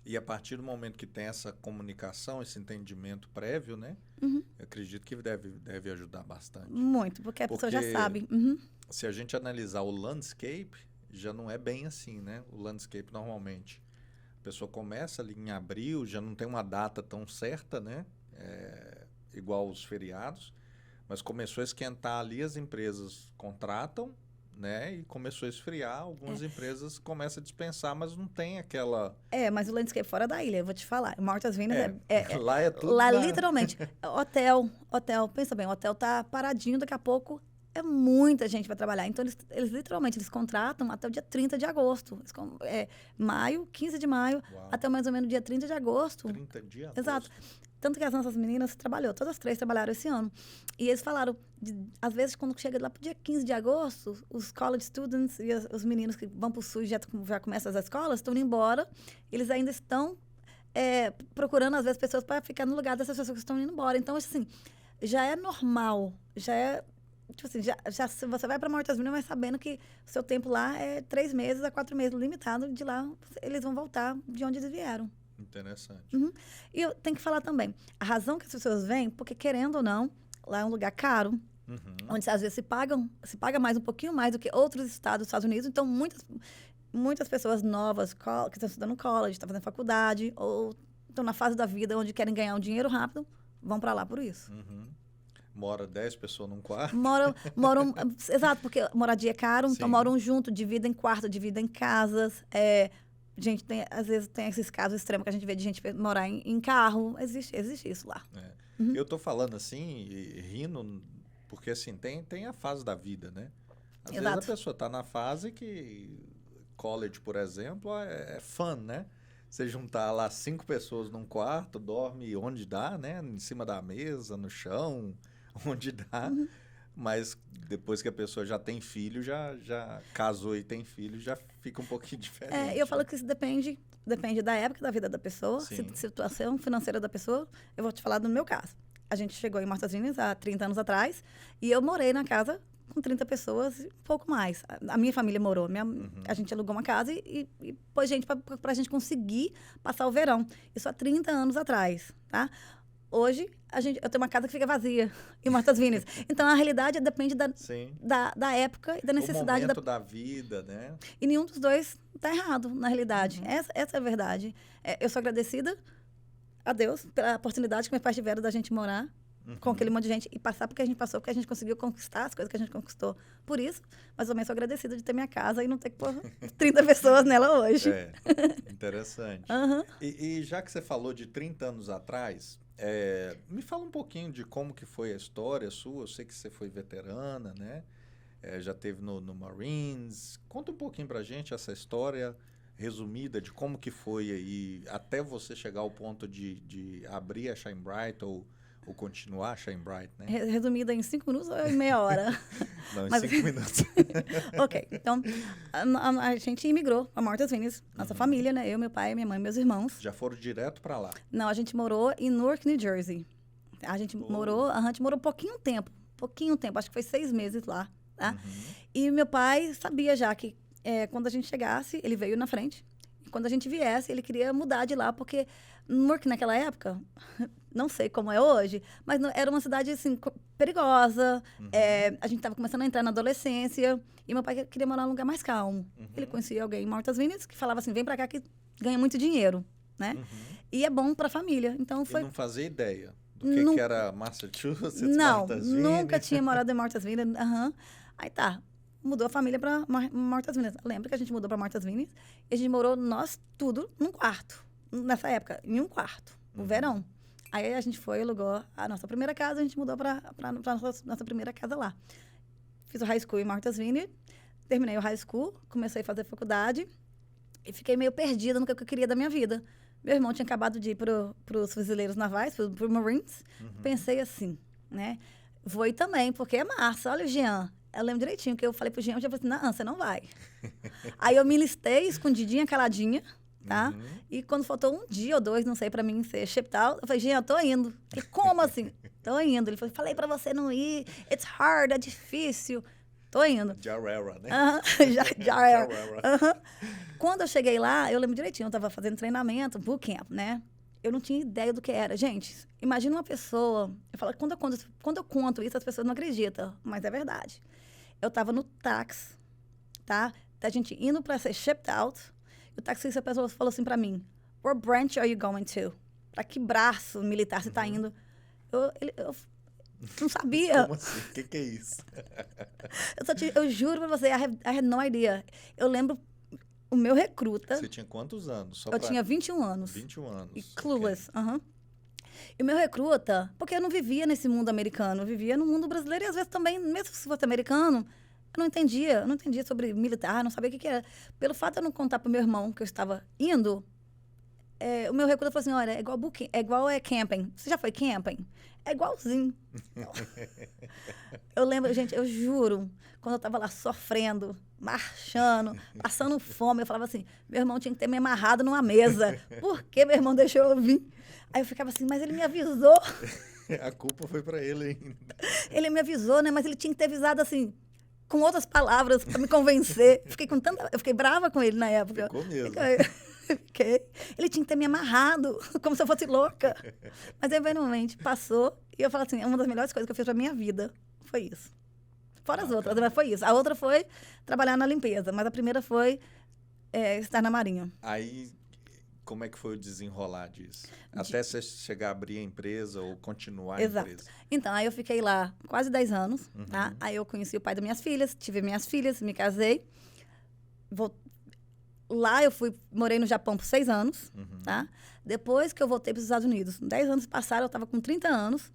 E a partir do momento que tem essa comunicação, esse entendimento prévio, né? Eu acredito que deve ajudar bastante. Muito, porque a pessoa já sabe. Se a gente analisar o landscape, já não é bem assim, né? O landscape, normalmente, a pessoa começa ali em abril, já não tem uma data tão certa, né? Igual os feriados, mas começou a esquentar ali, as empresas contratam, né? E começou a esfriar, algumas empresas começam a dispensar, mas não tem aquela... Mas o landscape fora da ilha, eu vou te falar. Martha's Vineyard lá é tudo... Lá, literalmente, hotel, pensa bem, o hotel tá paradinho, daqui a pouco muita gente vai trabalhar. Então, eles literalmente, eles contratam até o dia 30 de agosto. Maio, 15 de maio, Uau. até mais ou menos dia 30 de agosto. 30 de agosto. Exato. Tanto que as nossas meninas todas as 3 trabalharam esse ano. E eles falaram, às vezes, quando chega lá pro dia 15 de agosto, os college students e os meninos que vão pro sul e já começam as escolas, estão indo embora. Eles ainda estão procurando, às vezes, pessoas para ficar no lugar dessas pessoas que estão indo embora. Então, assim, já é normal, já é... Tipo assim, se você vai para Martha's Vineyard, mas sabendo que o seu tempo lá é 3 meses a 4 meses, limitado. De lá, eles vão voltar de onde eles vieram. Interessante. E eu tenho que falar também, a razão que as pessoas vêm, porque querendo ou não, lá é um lugar caro, onde às vezes se paga mais um pouquinho mais do que outros estados dos Estados Unidos. Então, muitas pessoas novas que estão estudando no college, estão fazendo faculdade, ou estão na fase da vida onde querem ganhar um dinheiro rápido, vão para lá por isso. Mora 10 pessoas num quarto. Moram exato, porque moradia é caro, então moram junto, dividem quarto, dividem casas. Gente, às vezes tem esses casos extremos que a gente vê de gente morar em carro. Existe isso lá. Eu tô falando assim, rindo, porque assim, tem a fase da vida, né? Às vezes a pessoa tá na fase que college, por exemplo, é fun, né? Você juntar lá 5 pessoas num quarto, dorme onde dá, né? Em cima da mesa, no chão, onde dá. Mas depois que a pessoa já tem filho, já casou e tem filho, já fica um pouquinho diferente. Eu falo que isso depende da época da vida da pessoa, situação financeira da pessoa. Eu vou te falar do meu caso. A gente chegou em Martha's Vineyard há 30 anos atrás e eu morei na casa com 30 pessoas e um pouco mais. A minha família morou. A gente alugou uma casa e pôs gente para a gente conseguir passar o verão. Isso há 30 anos atrás, tá? Hoje, eu tenho uma casa que fica vazia em Martha's Vineyard. Então, a realidade depende da época e da necessidade. O momento da vida, né? E nenhum dos dois está errado, na realidade. Essa é a verdade. Eu sou agradecida a Deus pela oportunidade que meus pais tiveram da gente morar com aquele monte de gente e passar porque a gente passou, porque a gente conseguiu conquistar as coisas que a gente conquistou por isso. Mas também sou agradecida de ter minha casa e não ter que pôr 30 pessoas nela hoje. Interessante. E já que você falou de 30 anos atrás, me fala um pouquinho de como que foi a história sua. Eu sei que você foi veterana, né? Já teve no Marines. Conta um pouquinho pra gente essa história resumida de como que foi aí até você chegar ao ponto de abrir a Shine Bright ou continuar a Shine Bright, né? Resumida em 5 minutos ou em meia hora? Não, em 5 minutos. Ok, então a gente imigrou para Martha's Vineyard, nossa família, né? Eu, meu pai, minha mãe e meus irmãos. Já foram direto para lá? Não, a gente morou em Newark, New Jersey. A gente morou pouquinho tempo, acho que foi 6 meses lá, tá? E meu pai sabia já que quando a gente chegasse, ele veio na frente. E quando a gente viesse, ele queria mudar de lá, porque Newark naquela época, não sei como é hoje, mas era uma cidade assim, perigosa. A gente estava começando a entrar na adolescência e meu pai queria morar num lugar mais calmo. Ele conhecia alguém em Martha's Vineyard que falava assim, vem pra cá que ganha muito dinheiro, né? E é bom pra família. Então foi... E não fazia ideia do que era Massachusetts, não, Martha's Vineyard? Nunca tinha morado em Martha's Vineyard. Aí tá, mudou a família pra Martha's Vineyard. Lembra que a gente mudou pra Martha's Vineyard e a gente morou nós tudo num quarto. Nessa época, em um quarto, no verão. Aí a gente foi, alugou a nossa primeira casa, a gente mudou para nossa primeira casa lá. Fiz o high school em Martha's Vineyard, terminei o high school, comecei a fazer faculdade e fiquei meio perdida no que eu queria da minha vida. Meu irmão tinha acabado de ir para os fuzileiros navais, para os Marines. Pensei assim, né? Vou ir também, porque é massa. Olha o Jean. Eu lembro direitinho que eu falei pro Jean, o Jean falou assim, não, você não vai. Aí eu me listei, escondidinha, caladinha, tá? E quando faltou um dia ou dois, não sei, pra mim ser shipped out, eu falei, Jean, eu tô indo. Ele, como assim? Tô indo. Ele falou, falei pra você não ir, it's hard, é difícil. Tô indo. Jarrera, né? Já era. Quando eu cheguei lá, eu lembro direitinho, eu tava fazendo treinamento, bootcamp, né? Eu não tinha ideia do que era. Gente, imagina uma pessoa... Eu falo, quando eu conto isso, as pessoas não acreditam, mas é verdade. Eu tava no táxi, tá? Da gente indo pra ser shipped out. E o taxista, a pessoa falou assim pra mim, where branch are you going to? Pra que braço militar você tá indo? Eu não sabia. Como assim? O que é isso? Eu juro pra você, I had no idea. Eu lembro o meu recruta... Você tinha quantos anos? Eu tinha 21 anos. 21 anos. E clueless. E o meu recruta, porque eu não vivia nesse mundo americano, eu vivia no mundo brasileiro e às vezes também, mesmo se fosse americano, eu não entendia sobre militar, não sabia o que era. Pelo fato de eu não contar pro meu irmão que eu estava indo, o meu recruta falou assim, olha, é igual camping. Você já foi camping? É igualzinho. Eu lembro, gente, eu juro, quando eu estava lá sofrendo, marchando, passando fome, eu falava assim, meu irmão tinha que ter me amarrado numa mesa. Por que meu irmão deixou eu vir? Aí eu ficava assim, mas ele me avisou. A culpa foi pra ele ainda. Ele me avisou, né? Mas ele tinha que ter avisado assim, com outras palavras, para me convencer. Eu fiquei brava com ele na época. Ficou mesmo. Fiquei. Ele tinha que ter me amarrado, como se eu fosse louca. Mas eventualmente passou. E eu falo assim, uma das melhores coisas que eu fiz pra minha vida foi isso. Fora as outras, mas foi isso. A outra foi trabalhar na limpeza, mas a primeira foi estar na Marinha. Aí, como é que foi o desenrolar disso? Até você chegar a abrir a empresa ou continuar a empresa? Então, aí eu fiquei lá quase 10 anos, tá? Aí eu conheci o pai das minhas filhas, tive minhas filhas, me casei. Lá eu morei no Japão por 6 anos, tá? Depois que eu voltei para os Estados Unidos, 10 anos passaram, eu estava com 30 anos.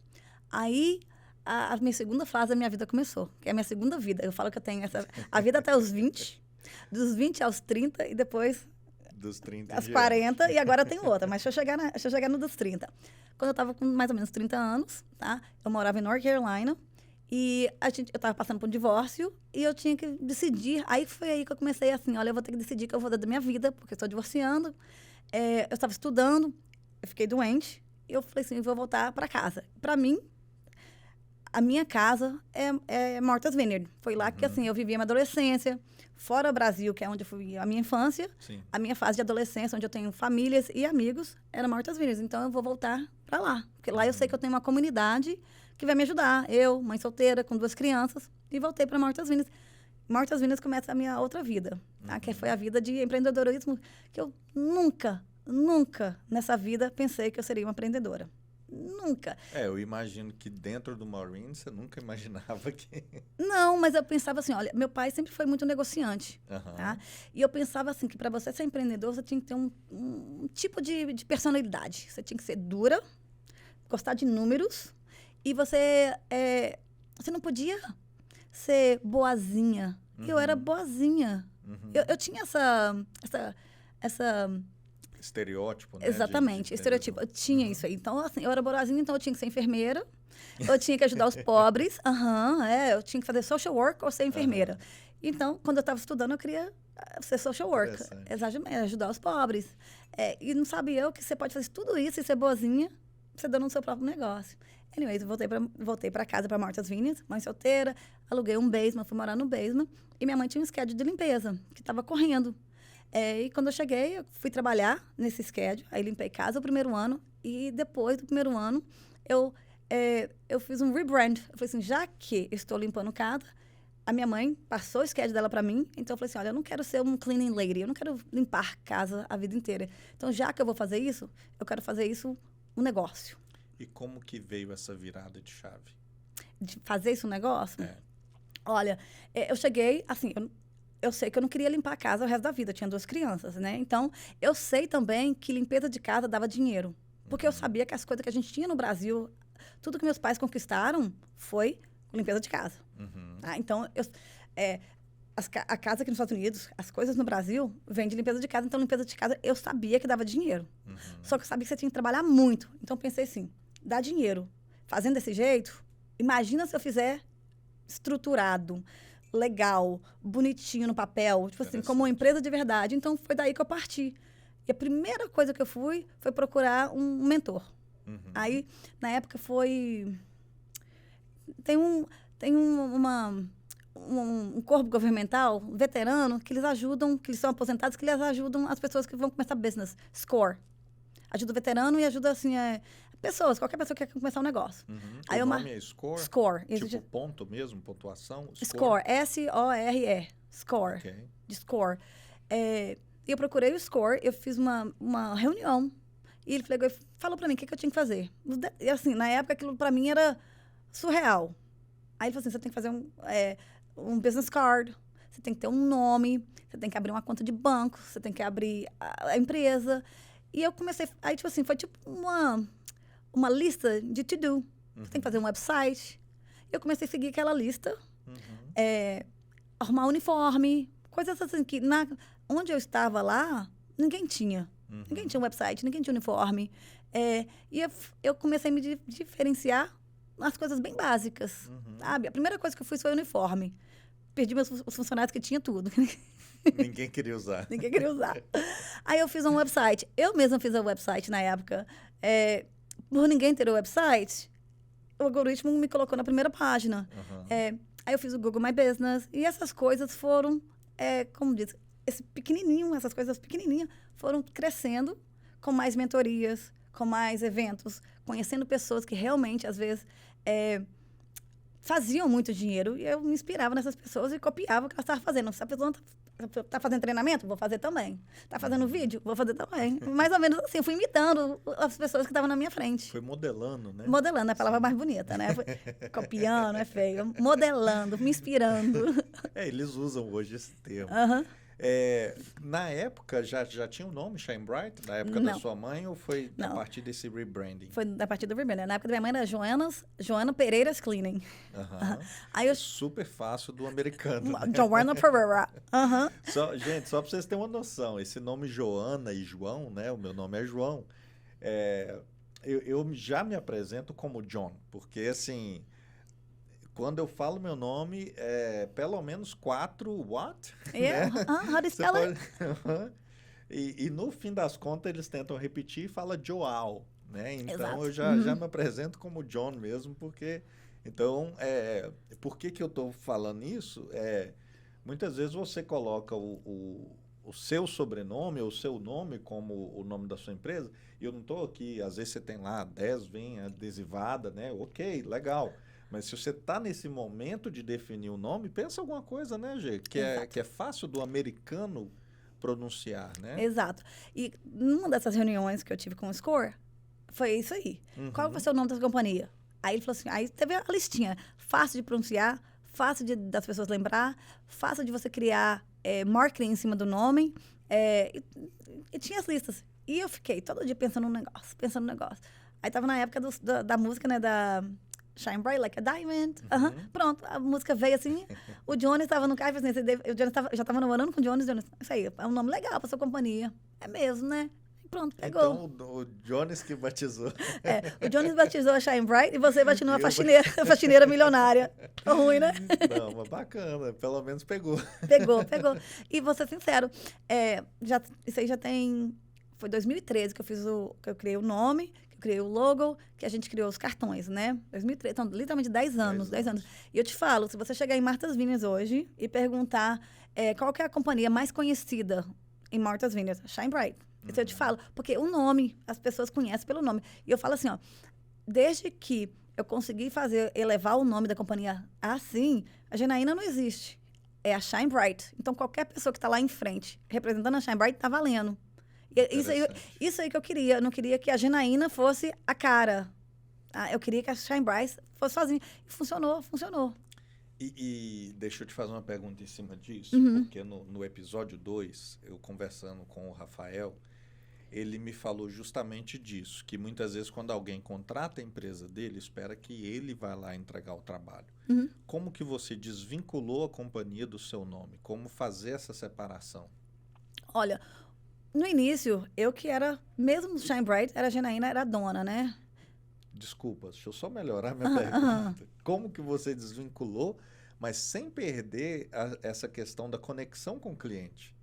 Aí a minha segunda fase da minha vida começou, que é a minha segunda vida. Eu falo que eu tenho a vida até os 20, dos 20 aos 30 e depois dos 30 às 40 e agora eu tenho outra, mas deixa eu chegar no dos 30. Quando eu estava com mais ou menos 30 anos, tá? Eu morava em North Carolina e eu estava passando por um divórcio e eu tinha que decidir. Aí foi aí que eu comecei assim, olha, eu vou ter que decidir o que eu vou dar da minha vida, porque eu estou divorciando. Eu estava estudando, eu fiquei doente e eu falei assim, vou voltar para casa. Para mim, a minha casa é Martha's Vineyard. Foi lá que assim, eu vivi a minha adolescência. Fora o Brasil, que é onde eu fui a minha infância, a minha fase de adolescência, onde eu tenho famílias e amigos, era Martha's Vineyard. Então, eu vou voltar para lá. Porque lá eu sei que eu tenho uma comunidade que vai me ajudar. Eu, mãe solteira, com 2 crianças, e voltei para Martha's Vineyard. Martha's Vineyard começa a minha outra vida, tá? Que foi a vida de empreendedorismo, que eu nunca nessa vida pensei que eu seria uma empreendedora. Nunca. Eu imagino que dentro do Marine você nunca imaginava que... Não, mas eu pensava assim, olha, meu pai sempre foi muito negociante, tá? E eu pensava assim, que para você ser empreendedor, você tinha que ter um tipo de personalidade. Você tinha que ser dura, gostar de números, e você não podia ser boazinha. Eu era boazinha. Eu tinha essa estereótipo, né? Exatamente, estereotipo. Eu tinha isso aí. Então, assim, eu era boazinha, então eu tinha que ser enfermeira, eu tinha que ajudar os pobres, eu tinha que fazer social work ou ser enfermeira. Então, quando eu estava estudando, eu queria ser social work, exatamente, ajudar os pobres. E não sabia eu que você pode fazer tudo isso e ser boazinha, você dando o seu próprio negócio. Anyways, eu voltei para casa, para Martha's Vineyard, mãe solteira, aluguei um basement, fui morar no basement, e minha mãe tinha um schedule de limpeza, que estava correndo. E quando eu cheguei, eu fui trabalhar nesse schedule, aí limpei casa o primeiro ano, e depois do primeiro ano, eu fiz um rebrand. Eu falei assim, já que estou limpando casa, a minha mãe passou o schedule dela para mim, então eu falei assim, olha, eu não quero ser um cleaning lady, eu não quero limpar casa a vida inteira. Então, já que eu vou fazer isso, eu quero fazer isso um negócio. E como que veio essa virada de chave? De fazer isso um negócio? Olha, eu cheguei, assim, eu sei que eu não queria limpar a casa o resto da vida. Eu tinha 2 crianças, né? Então, eu sei também que limpeza de casa dava dinheiro. Porque eu sabia que as coisas que a gente tinha no Brasil, tudo que meus pais conquistaram foi limpeza de casa. Tá? Então, a casa aqui nos Estados Unidos, as coisas no Brasil, vêm de limpeza de casa. Então, limpeza de casa, eu sabia que dava dinheiro. Só que eu sabia que você tinha que trabalhar muito. Então, eu pensei assim, dá dinheiro. Fazendo desse jeito, Imagina se eu fizer estruturado, legal, bonitinho no papel, tipo assim, como uma empresa de verdade. Então, foi daí que eu parti. E a primeira coisa que eu foi procurar um mentor. Aí, na época, um corpo governamental, veterano, que eles ajudam, que eles são aposentados, que eles ajudam as pessoas que vão começar business. SCORE. Ajuda o veterano e ajuda, assim, pessoas, qualquer pessoa que quer começar um negócio. Aí o nome é SCORE? SCORE. Tipo ponto mesmo, pontuação? SCORE. S-O-R-E. SCORE. Okay. De SCORE. E eu procurei o SCORE, eu fiz uma reunião e ele falou pra mim o que eu tinha que fazer. E assim, na época aquilo pra mim era surreal. Aí ele falou assim, você tem que fazer um business card, você tem que ter um nome, você tem que abrir uma conta de banco, você tem que abrir a empresa. E eu comecei, aí tipo assim, foi tipo uma lista de to-do. Você tem que fazer um website. Eu comecei a seguir aquela lista, arrumar uniforme, coisas assim que onde eu estava lá, ninguém tinha. Ninguém tinha um website, ninguém tinha uniforme. E eu comecei a me diferenciar nas coisas bem básicas, sabe? A primeira coisa que eu fiz foi o uniforme. Perdi os funcionários que tinha tudo. Ninguém queria usar. Ninguém queria usar. Aí eu fiz um website. Eu mesma fiz um website na época. Por ninguém ter o website, o algoritmo me colocou na primeira página. Aí eu fiz o Google My Business. E essas coisas foram, como diz, essas coisas pequenininhas foram crescendo com mais mentorias, com mais eventos, conhecendo pessoas que realmente, às vezes, faziam muito dinheiro. E eu me inspirava nessas pessoas e copiava o que elas estavam fazendo. Se a pessoa está fazendo treinamento, vou fazer também. Está fazendo vídeo, vou fazer também. Mais ou menos assim, fui imitando as pessoas que estavam na minha frente. Foi modelando, né? Modelando, é a palavra mais bonita, né? Copiando, é feio. Modelando, me inspirando. Eles usam hoje esse termo. Na época, já tinha o nome Shine Bright? Na época da sua mãe ou foi a partir desse rebranding? Foi a partir do rebranding. Na época da minha mãe era Joana Pereiras Cleaning. Aí super fácil do americano. Né? Joana Pereira. Gente, só para vocês terem uma noção, esse nome Joana e João, né? O meu nome é João. Eu já me apresento como John, porque assim... Quando eu falo meu nome, pelo menos 4 what? Yeah. Né? How do you spell it? E no fim das contas, eles tentam repetir e fala Joao, né? Então, Exato. eu já me apresento como John mesmo, porque... Então, por que eu estou falando isso? Muitas vezes você coloca o seu sobrenome ou o seu nome como o nome da sua empresa, e eu não estou aqui, às vezes você tem lá 10 vem adesivada, né? Ok, legal. Mas se você está nesse momento de definir o nome, pensa alguma coisa, né, Gê? Que é fácil do americano pronunciar, né? Exato. E numa dessas reuniões que eu tive com o SCORE, foi isso aí. Qual vai ser o nome da companhia? Aí ele falou assim, aí teve a listinha. Fácil de pronunciar, fácil das pessoas lembrar, fácil de você criar marketing em cima do nome. E tinha as listas. E eu fiquei todo dia pensando no negócio. Aí tava na época da música, né, da... Shine Bright Like a Diamond. Pronto, a música veio assim. O Jones estava no carro, assim, o Jones já estava namorando com o Jones. Isso aí, é um nome legal para sua companhia. É mesmo, né? E pronto, pegou. Então, o Jones que batizou. O Jones batizou a Shine Bright e você batizou a faxineira milionária. Ruim, né? Não, mas bacana. Pelo menos pegou. Pegou. E vou ser sincero, isso aí já tem... Foi 2013 que eu criei o nome, que eu criei o logo, que a gente criou os cartões, né? 2013, então, literalmente 10 anos. E eu te falo, se você chegar em Martha's Vineyard hoje e perguntar qual que é a companhia mais conhecida em Martha's Vineyard, Shine Bright. Isso eu te falo, porque o nome, as pessoas conhecem pelo nome. E eu falo assim, ó, desde que eu consegui elevar o nome da companhia assim, a Janaína não existe. É a Shine Bright. Então, qualquer pessoa que está lá em frente, representando a Shine Bright, está valendo. Isso aí que eu queria. Eu não queria que a Janaína fosse a cara. Eu queria que a Shine Bright fosse sozinha. E funcionou. E deixa eu te fazer uma pergunta em cima disso, porque no episódio 2, eu conversando com o Rafael, ele me falou justamente disso, que muitas vezes quando alguém contrata a empresa dele, espera que ele vá lá entregar o trabalho. Como que você desvinculou a companhia do seu nome? Como fazer essa separação? Olha... No início, eu que era, mesmo Shine Bright, era a Janaína, era a dona, né? Desculpa, deixa eu só melhorar minha pergunta. Como que você desvinculou, mas sem perder essa questão da conexão com o cliente?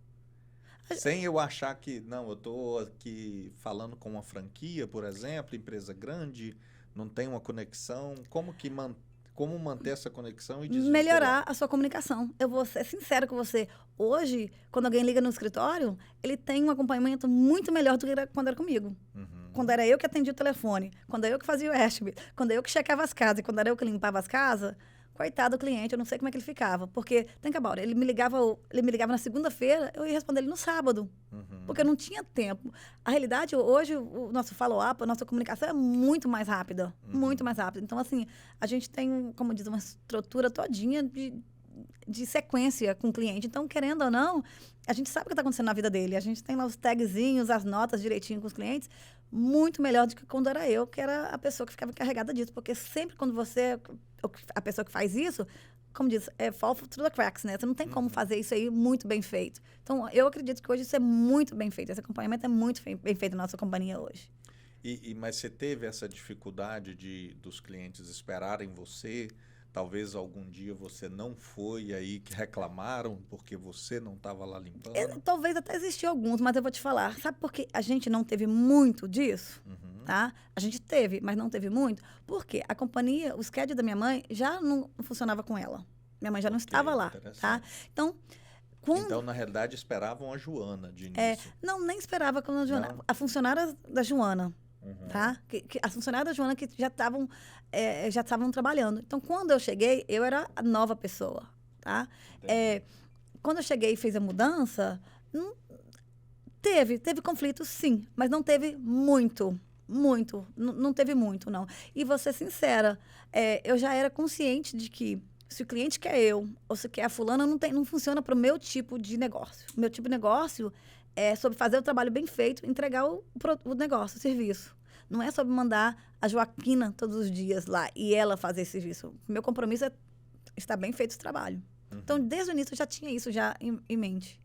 Sem eu achar que, não, eu estou aqui falando com uma franquia, por exemplo, empresa grande, não tem uma conexão. Como manter essa conexão e desvincular? Melhorar a sua comunicação. Eu vou ser sincera com você. Hoje, quando alguém liga no escritório, ele tem um acompanhamento muito melhor do que quando era comigo. Quando era eu que atendia o telefone, quando era eu que fazia o estimate, quando era eu que checava as casas e quando era eu que limpava as casas, coitado do cliente, eu não sei como é que ele ficava. Porque, think about it, ele me ligava na segunda-feira, eu ia responder ele no sábado. Porque eu não tinha tempo. A realidade, hoje, o nosso follow-up, a nossa comunicação é muito mais rápida. Muito mais rápida. Então, assim, a gente tem, como diz, uma estrutura todinha de sequência com o cliente. Então, querendo ou não, a gente sabe o que está acontecendo na vida dele. A gente tem lá os tagzinhos, as notas direitinho com os clientes, muito melhor do que quando era eu, que era a pessoa que ficava encarregada disso. Porque sempre quando você, a pessoa que faz isso, como diz, fall through the cracks, né? Você não tem como fazer isso aí muito bem feito. Então, eu acredito que hoje isso é muito bem feito. Esse acompanhamento é muito bem feito na nossa companhia hoje. Mas você teve essa dificuldade dos clientes esperarem você? Talvez algum dia você não foi e aí que reclamaram porque você não estava lá limpando? Talvez até existiam alguns, mas eu vou te falar. Sabe por que a gente não teve muito disso? Tá? A gente teve, mas não teve muito. Porque a companhia, o schedule da minha mãe já não funcionava com ela. Minha mãe já não estava lá, tá? Então, então, na realidade, esperavam a Joana de início. Não, nem esperava com a Joana. A funcionária da Joana. Tá? As funcionárias da Joana que já estavam trabalhando. Então, quando eu cheguei, eu era a nova pessoa, tá? Quando eu cheguei e fiz a mudança, teve conflito, sim, mas não teve muito, não teve muito, não. E vou ser sincera, eu já era consciente de que se o cliente quer eu, ou se quer a fulana, não funciona para o meu tipo de negócio. O meu tipo de negócio é sobre fazer o trabalho bem feito, entregar o negócio, o serviço. Não é sobre mandar a Joaquina todos os dias lá e ela fazer esse serviço. Meu compromisso é estar bem feito esse trabalho. Então, desde o início, eu já tinha isso já em mente.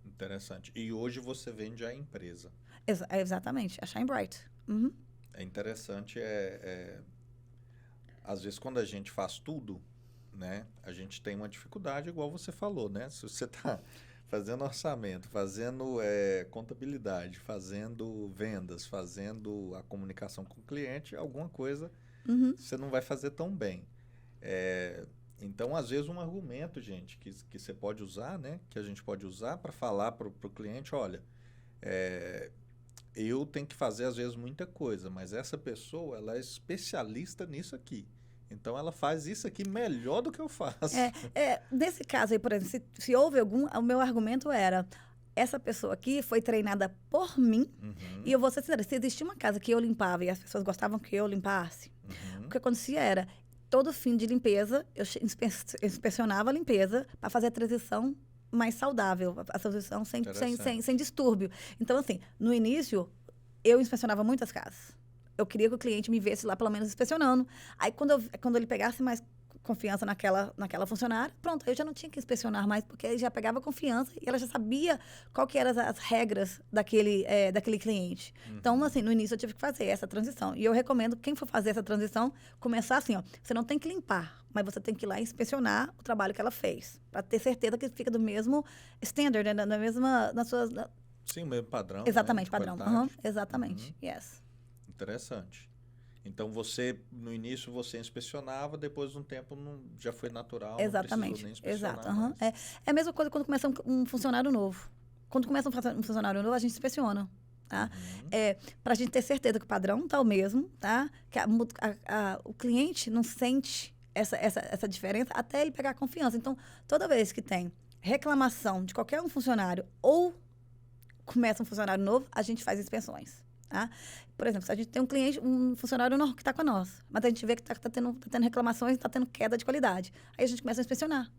Interessante. E hoje você vende a empresa. Exatamente, a Shine Bright. É interessante, às vezes, quando a gente faz tudo, né, a gente tem uma dificuldade, igual você falou, né? Se você está fazendo orçamento, fazendo contabilidade, fazendo vendas, fazendo a comunicação com o cliente, alguma coisa você não vai fazer tão bem. Então, às vezes, um argumento, gente, que você pode usar, né, que a gente pode usar para falar para o cliente, olha, eu tenho que fazer, às vezes, muita coisa, mas essa pessoa, ela é especialista nisso aqui. Então, ela faz isso aqui melhor do que eu faço. Nesse caso aí, por exemplo, se houve o meu argumento era, essa pessoa aqui foi treinada por mim, e eu vou ser sincera, se existia uma casa que eu limpava e as pessoas gostavam que eu limpasse, o que acontecia era, todo fim de limpeza, eu inspecionava a limpeza para fazer a transição mais saudável, a transição sem distúrbio. Então, assim, no início, eu inspecionava muitas casas. Eu queria que o cliente me visse lá, pelo menos, inspecionando. Aí, quando ele pegasse mais confiança naquela funcionária, pronto, eu já não tinha que inspecionar mais, porque ele já pegava confiança e ela já sabia qual que eram as regras daquele cliente. Então, assim, no início eu tive que fazer essa transição. E eu recomendo, quem for fazer essa transição, começar assim, ó, você não tem que limpar, mas você tem que ir lá e inspecionar o trabalho que ela fez, para ter certeza que fica do mesmo standard, né, Sim, o mesmo padrão. Exatamente, né, padrão. Exatamente, yes. Interessante. Então, no início, você inspecionava, depois de um tempo já foi natural, exatamente, não precisou nem inspecionar. Exato. É a mesma coisa quando começa um funcionário novo. Quando começa um funcionário novo, a gente inspeciona. Tá? Para a gente ter certeza que o padrão está o mesmo, tá? Que o cliente não sente essa diferença até ele pegar confiança. Então, toda vez que tem reclamação de qualquer um funcionário ou começa um funcionário novo, a gente faz inspeções. Tá? Por exemplo, se a gente tem um funcionário que está com nós, mas a gente vê que está tendo reclamações, está tendo queda de qualidade. Aí a gente começa a inspecionar.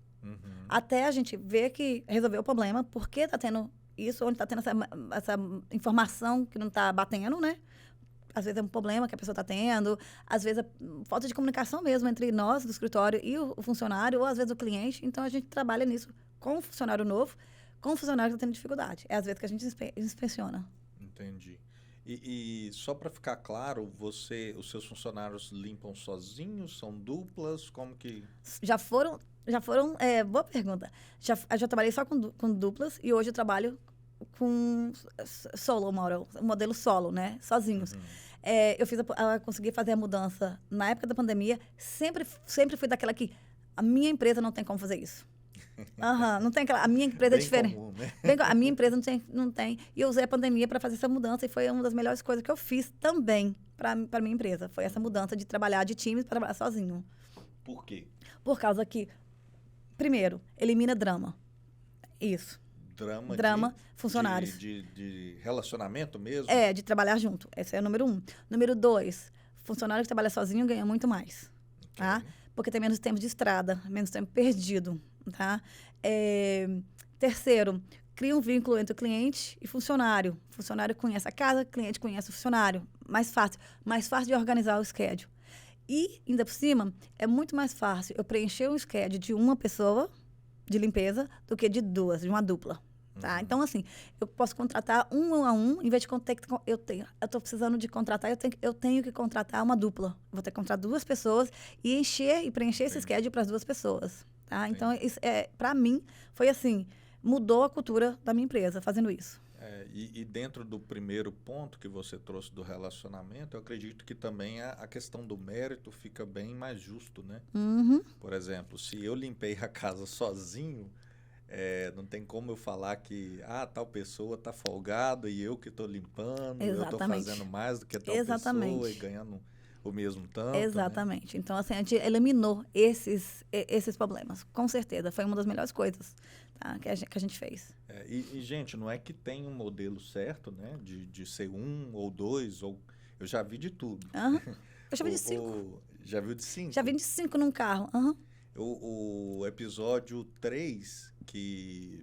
Até a gente ver que resolveu o problema, por que está tendo isso, onde está tendo essa informação que não está batendo, né? Às vezes é um problema que a pessoa está tendo, às vezes é falta de comunicação mesmo entre nós, do escritório, e o funcionário, ou às vezes o cliente. Então, a gente trabalha nisso com o funcionário novo, com o funcionário que está tendo dificuldade. É às vezes que a gente inspeciona. Entendi. E só para ficar claro, os seus funcionários limpam sozinhos? São duplas? Como que... Boa pergunta. Já trabalhei só com duplas e hoje eu trabalho com solo model, modelo solo, né? Sozinhos. Uhum. Consegui fazer a mudança na época da pandemia. Sempre fui daquela que a minha empresa não tem como fazer isso. Não tem aquela. A minha empresa é Bem diferente. comum, né? A minha empresa não tem. E eu usei a pandemia para fazer essa mudança e foi uma das melhores coisas que eu fiz também para minha empresa. Foi essa mudança de trabalhar de times para trabalhar sozinho. Por quê? Por causa que, primeiro, elimina drama. Isso. Drama, funcionários. De relacionamento mesmo? De trabalhar junto. Esse é o número 1. Número 2, funcionário que trabalha sozinho ganha muito mais. Ok. Tá? Porque tem menos tempo de estrada, menos tempo perdido. Tá? Terceiro, cria um vínculo entre o cliente e funcionário. O funcionário conhece a casa, o cliente conhece o funcionário. Mais fácil de organizar o schedule. E, ainda por cima, é muito mais fácil eu preencher um schedule de uma pessoa de limpeza do que de duas, de uma dupla. Tá? Então, assim, eu posso contratar um a um, em vez de eu estou precisando de contratar, eu tenho que contratar uma dupla. Vou ter que contratar duas pessoas e preencher esse schedule para as duas pessoas. Tá? Então, para mim, foi assim, mudou a cultura da minha empresa fazendo isso. E dentro do primeiro ponto que você trouxe do relacionamento, eu acredito que também a questão do mérito fica bem mais justo, né? Uhum. Por exemplo, se eu limpei a casa sozinho, não tem como eu falar que tal pessoa está folgada e eu que estou limpando, eu estou fazendo mais do que tal pessoa e ganhando o mesmo tanto. Exatamente. Né? Então, assim, a gente eliminou esses problemas. Com certeza. Foi uma das melhores coisas, tá, que a gente fez. Gente, não é que tem um modelo certo, né? De ser 1 ou 2, ou... Eu já vi de tudo. Eu já vi de 5. Já viu de 5? Já vi de 5 num carro. O episódio 3, que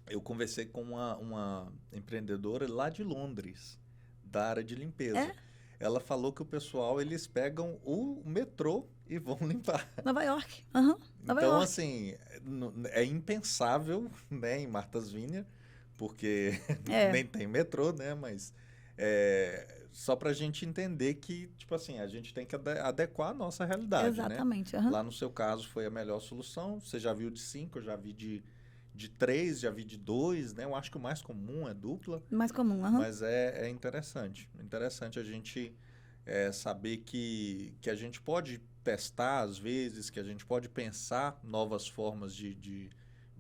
eu conversei com uma empreendedora lá de Londres, da área de limpeza. Ela falou que o pessoal, eles pegam o metrô e vão limpar. Nova York. Então, assim, é impensável, né, em Martha's Vineyard, porque nem tem metrô, né, mas só para a gente entender que, tipo assim, a gente tem que adequar a nossa realidade, exatamente, né? Lá no seu caso foi a melhor solução, você já viu de 5, eu já vi de 3, já vi de 2, né? Eu acho que o mais comum é dupla. Mais comum, Mas é interessante. Interessante a gente saber que a gente pode testar, às vezes, que a gente pode pensar novas formas de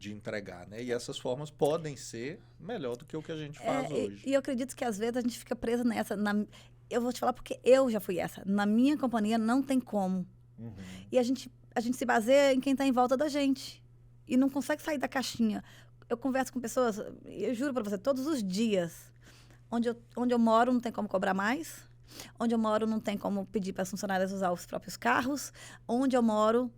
entregar, né? E essas formas podem ser melhor do que o que a gente faz hoje. E eu acredito que, às vezes, a gente fica presa nessa. Eu vou te falar porque eu já fui essa. Na minha companhia, não tem como. E a gente se baseia em quem está em volta da gente. E não consegue sair da caixinha. Eu converso com pessoas, eu juro para você, todos os dias. Onde eu moro, não tem como cobrar mais. Onde eu moro, não tem como pedir para as funcionárias usar os próprios carros. Onde eu moro...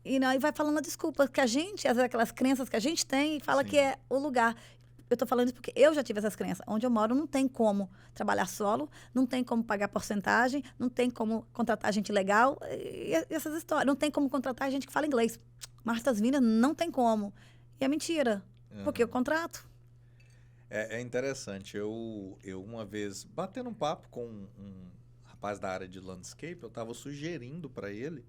E aí vai falando a desculpa, que a gente, às vezes, aquelas crenças que a gente tem, fala que é o lugar. Eu estou falando isso porque eu já tive essas crenças. Onde eu moro não tem como trabalhar solo, não tem como pagar porcentagem, não tem como contratar gente legal, e essas histórias. Não tem como contratar gente que fala inglês. Martha's Vineyard não tem como. E é mentira, porque eu contrato. É interessante. Eu uma vez, batendo um papo com um rapaz da área de landscape, eu estava sugerindo para ele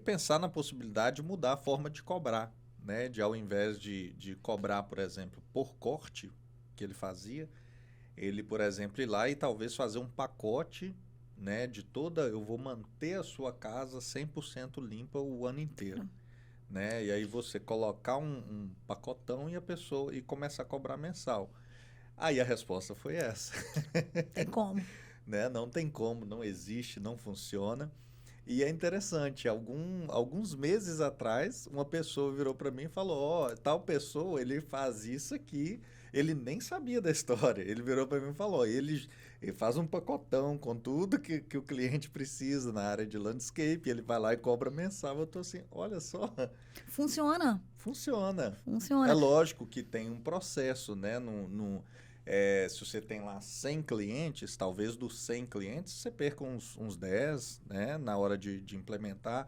pensar na possibilidade de mudar a forma de cobrar, né? De ao invés de cobrar, por exemplo, por corte, que ele fazia, ele, por exemplo, ir lá e talvez fazer um pacote, né? Eu vou manter a sua casa 100% limpa o ano inteiro. Né? E aí você colocar um pacotão e começar a cobrar mensal. Aí a resposta foi essa. Tem como. Né? Não tem como, não existe, não funciona. E é interessante, alguns meses atrás, uma pessoa virou para mim e falou, tal pessoa, ele faz isso aqui, ele nem sabia da história. Ele virou para mim e falou, ele faz um pacotão com tudo que o cliente precisa na área de landscape, ele vai lá e cobra mensal. Eu tô assim, olha só. Funciona. Funciona. É lógico que tem um processo, né? Se você tem lá 100 clientes, talvez dos 100 clientes você perca uns 10, né, na hora de implementar.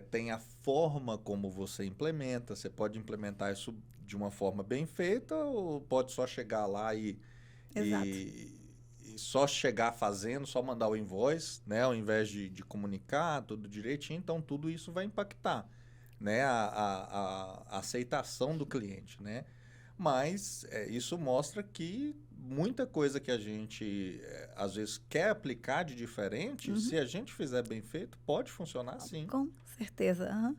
Tem a forma como você implementa, você pode implementar isso de uma forma bem feita ou pode só chegar lá Exato. e só chegar fazendo, só mandar o invoice, né? Ao invés de comunicar tudo direitinho, então tudo isso vai impactar, né? A aceitação do cliente, né? Mas isso mostra que muita coisa que a gente, às vezes, quer aplicar de diferente, se a gente fizer bem feito, pode funcionar sim. Com certeza. Aham.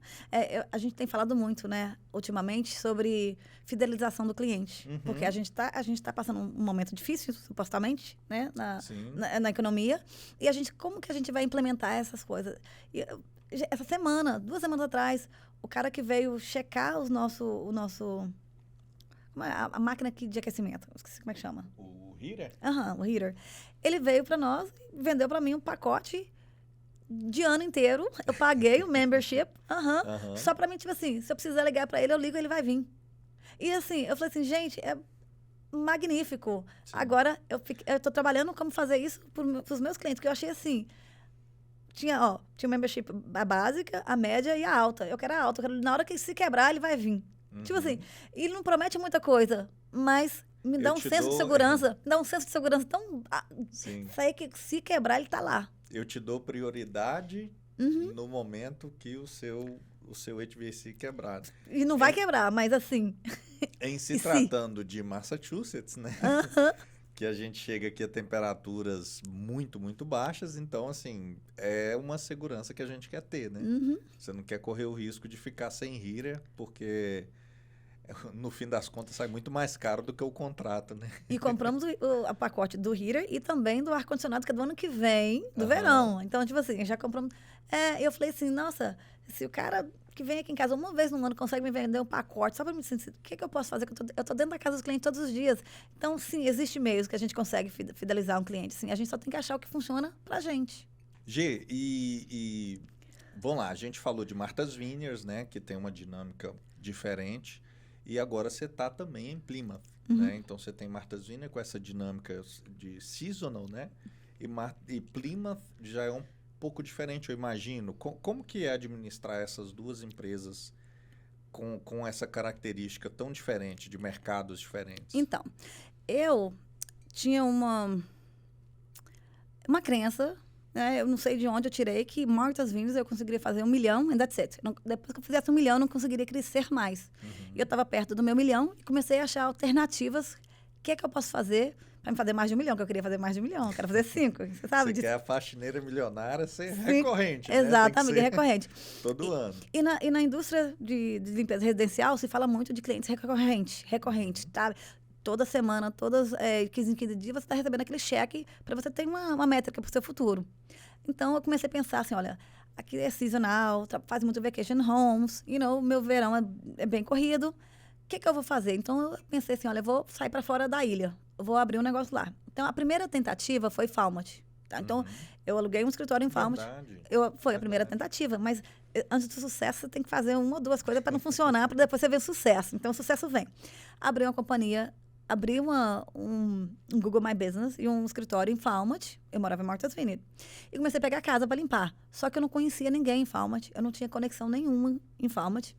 A gente tem falado muito, né, ultimamente, sobre fidelização do cliente. Uhum. Porque a gente tá passando um momento difícil, supostamente, né, Sim. na economia. E como que a gente vai implementar essas coisas? Essa semana, 2 semanas atrás, o cara que veio checar o nosso a máquina de aquecimento, esqueci como é que chama. O heater? O heater. Ele veio para nós, vendeu para mim um pacote de ano inteiro. Eu paguei o membership, só para mim, tipo assim, se eu precisar ligar para ele, eu ligo, ele vai vir. E assim, eu falei assim, gente, é magnífico. Sim. Agora, eu tô trabalhando como fazer isso pros meus clientes, porque eu achei assim, tinha membership a básica, a média e a alta. Eu quero a alta, na hora que se quebrar, ele vai vir. Tipo assim, ele não promete muita coisa, mas me dá um senso de segurança. Me dá um senso de segurança tão... Sei que se quebrar, ele tá lá. Eu te dou prioridade no momento que o seu HVAC quebrar. E não vai quebrar, mas assim... Em se tratando de Massachusetts, né? Que a gente chega aqui a temperaturas muito, muito baixas. Então, assim, é uma segurança que a gente quer ter, né? Você não quer correr o risco de ficar sem heater, porque... No fim das contas, sai muito mais caro do que o contrato, né? E compramos o pacote do heater e também do ar-condicionado, que é do ano que vem, do verão. Então, tipo assim, já compramos... eu falei assim, nossa, se o cara que vem aqui em casa uma vez no ano consegue me vender um pacote, só para me sentir, o que eu posso fazer? Eu tô dentro da casa dos clientes todos os dias. Então, sim, existe meios que a gente consegue fidelizar um cliente. Sim, a gente só tem que achar o que funciona pra gente. Gê, vamos lá, a gente falou de Martha's Vineyard, né? Que tem uma dinâmica diferente. E agora você está também em Plymouth, né? Então, você tem Martha's Vineyard com essa dinâmica de seasonal, né? E Plymouth já é um pouco diferente, eu imagino. Como que é administrar essas duas empresas com essa característica tão diferente, de mercados diferentes? Então, eu tinha uma crença... eu não sei de onde eu tirei que Martha's Vineyard eu conseguiria fazer 1 milhão and that's it. Depois que eu fizesse 1 milhão, eu não conseguiria crescer mais. E eu estava perto do meu 1 milhão e comecei a achar alternativas. O que é que eu posso fazer para me fazer mais de 1 milhão? Que eu queria fazer mais de 1 milhão, eu quero fazer 5. Você sabe disso? Você quer a faxineira milionária ser recorrente, né? Exatamente, recorrente. Todo ano. E na indústria de limpeza residencial, se fala muito de clientes recorrente, tá? Toda semana, 15 em 15 dias, você está recebendo aquele cheque para você ter uma métrica para o seu futuro. Então, eu comecei a pensar assim, olha, aqui é seasonal, faz muito vacation homes, meu verão é bem corrido. O que eu vou fazer? Então, eu pensei assim, olha, eu vou sair para fora da ilha, eu vou abrir um negócio lá. Então, a primeira tentativa foi Falmouth. Tá? Então, eu aluguei um escritório em Falmouth. Foi a primeira tentativa, mas antes do sucesso, você tem que fazer 1 ou 2 coisas para não funcionar, para depois você ver o sucesso. Então, o sucesso vem. Abri uma companhia, abri um Google My Business e um escritório em Falmouth. Eu morava em Martha's Vineyard. E comecei a pegar casa para limpar. Só que eu não conhecia ninguém em Falmouth. Eu não tinha conexão nenhuma em Falmouth.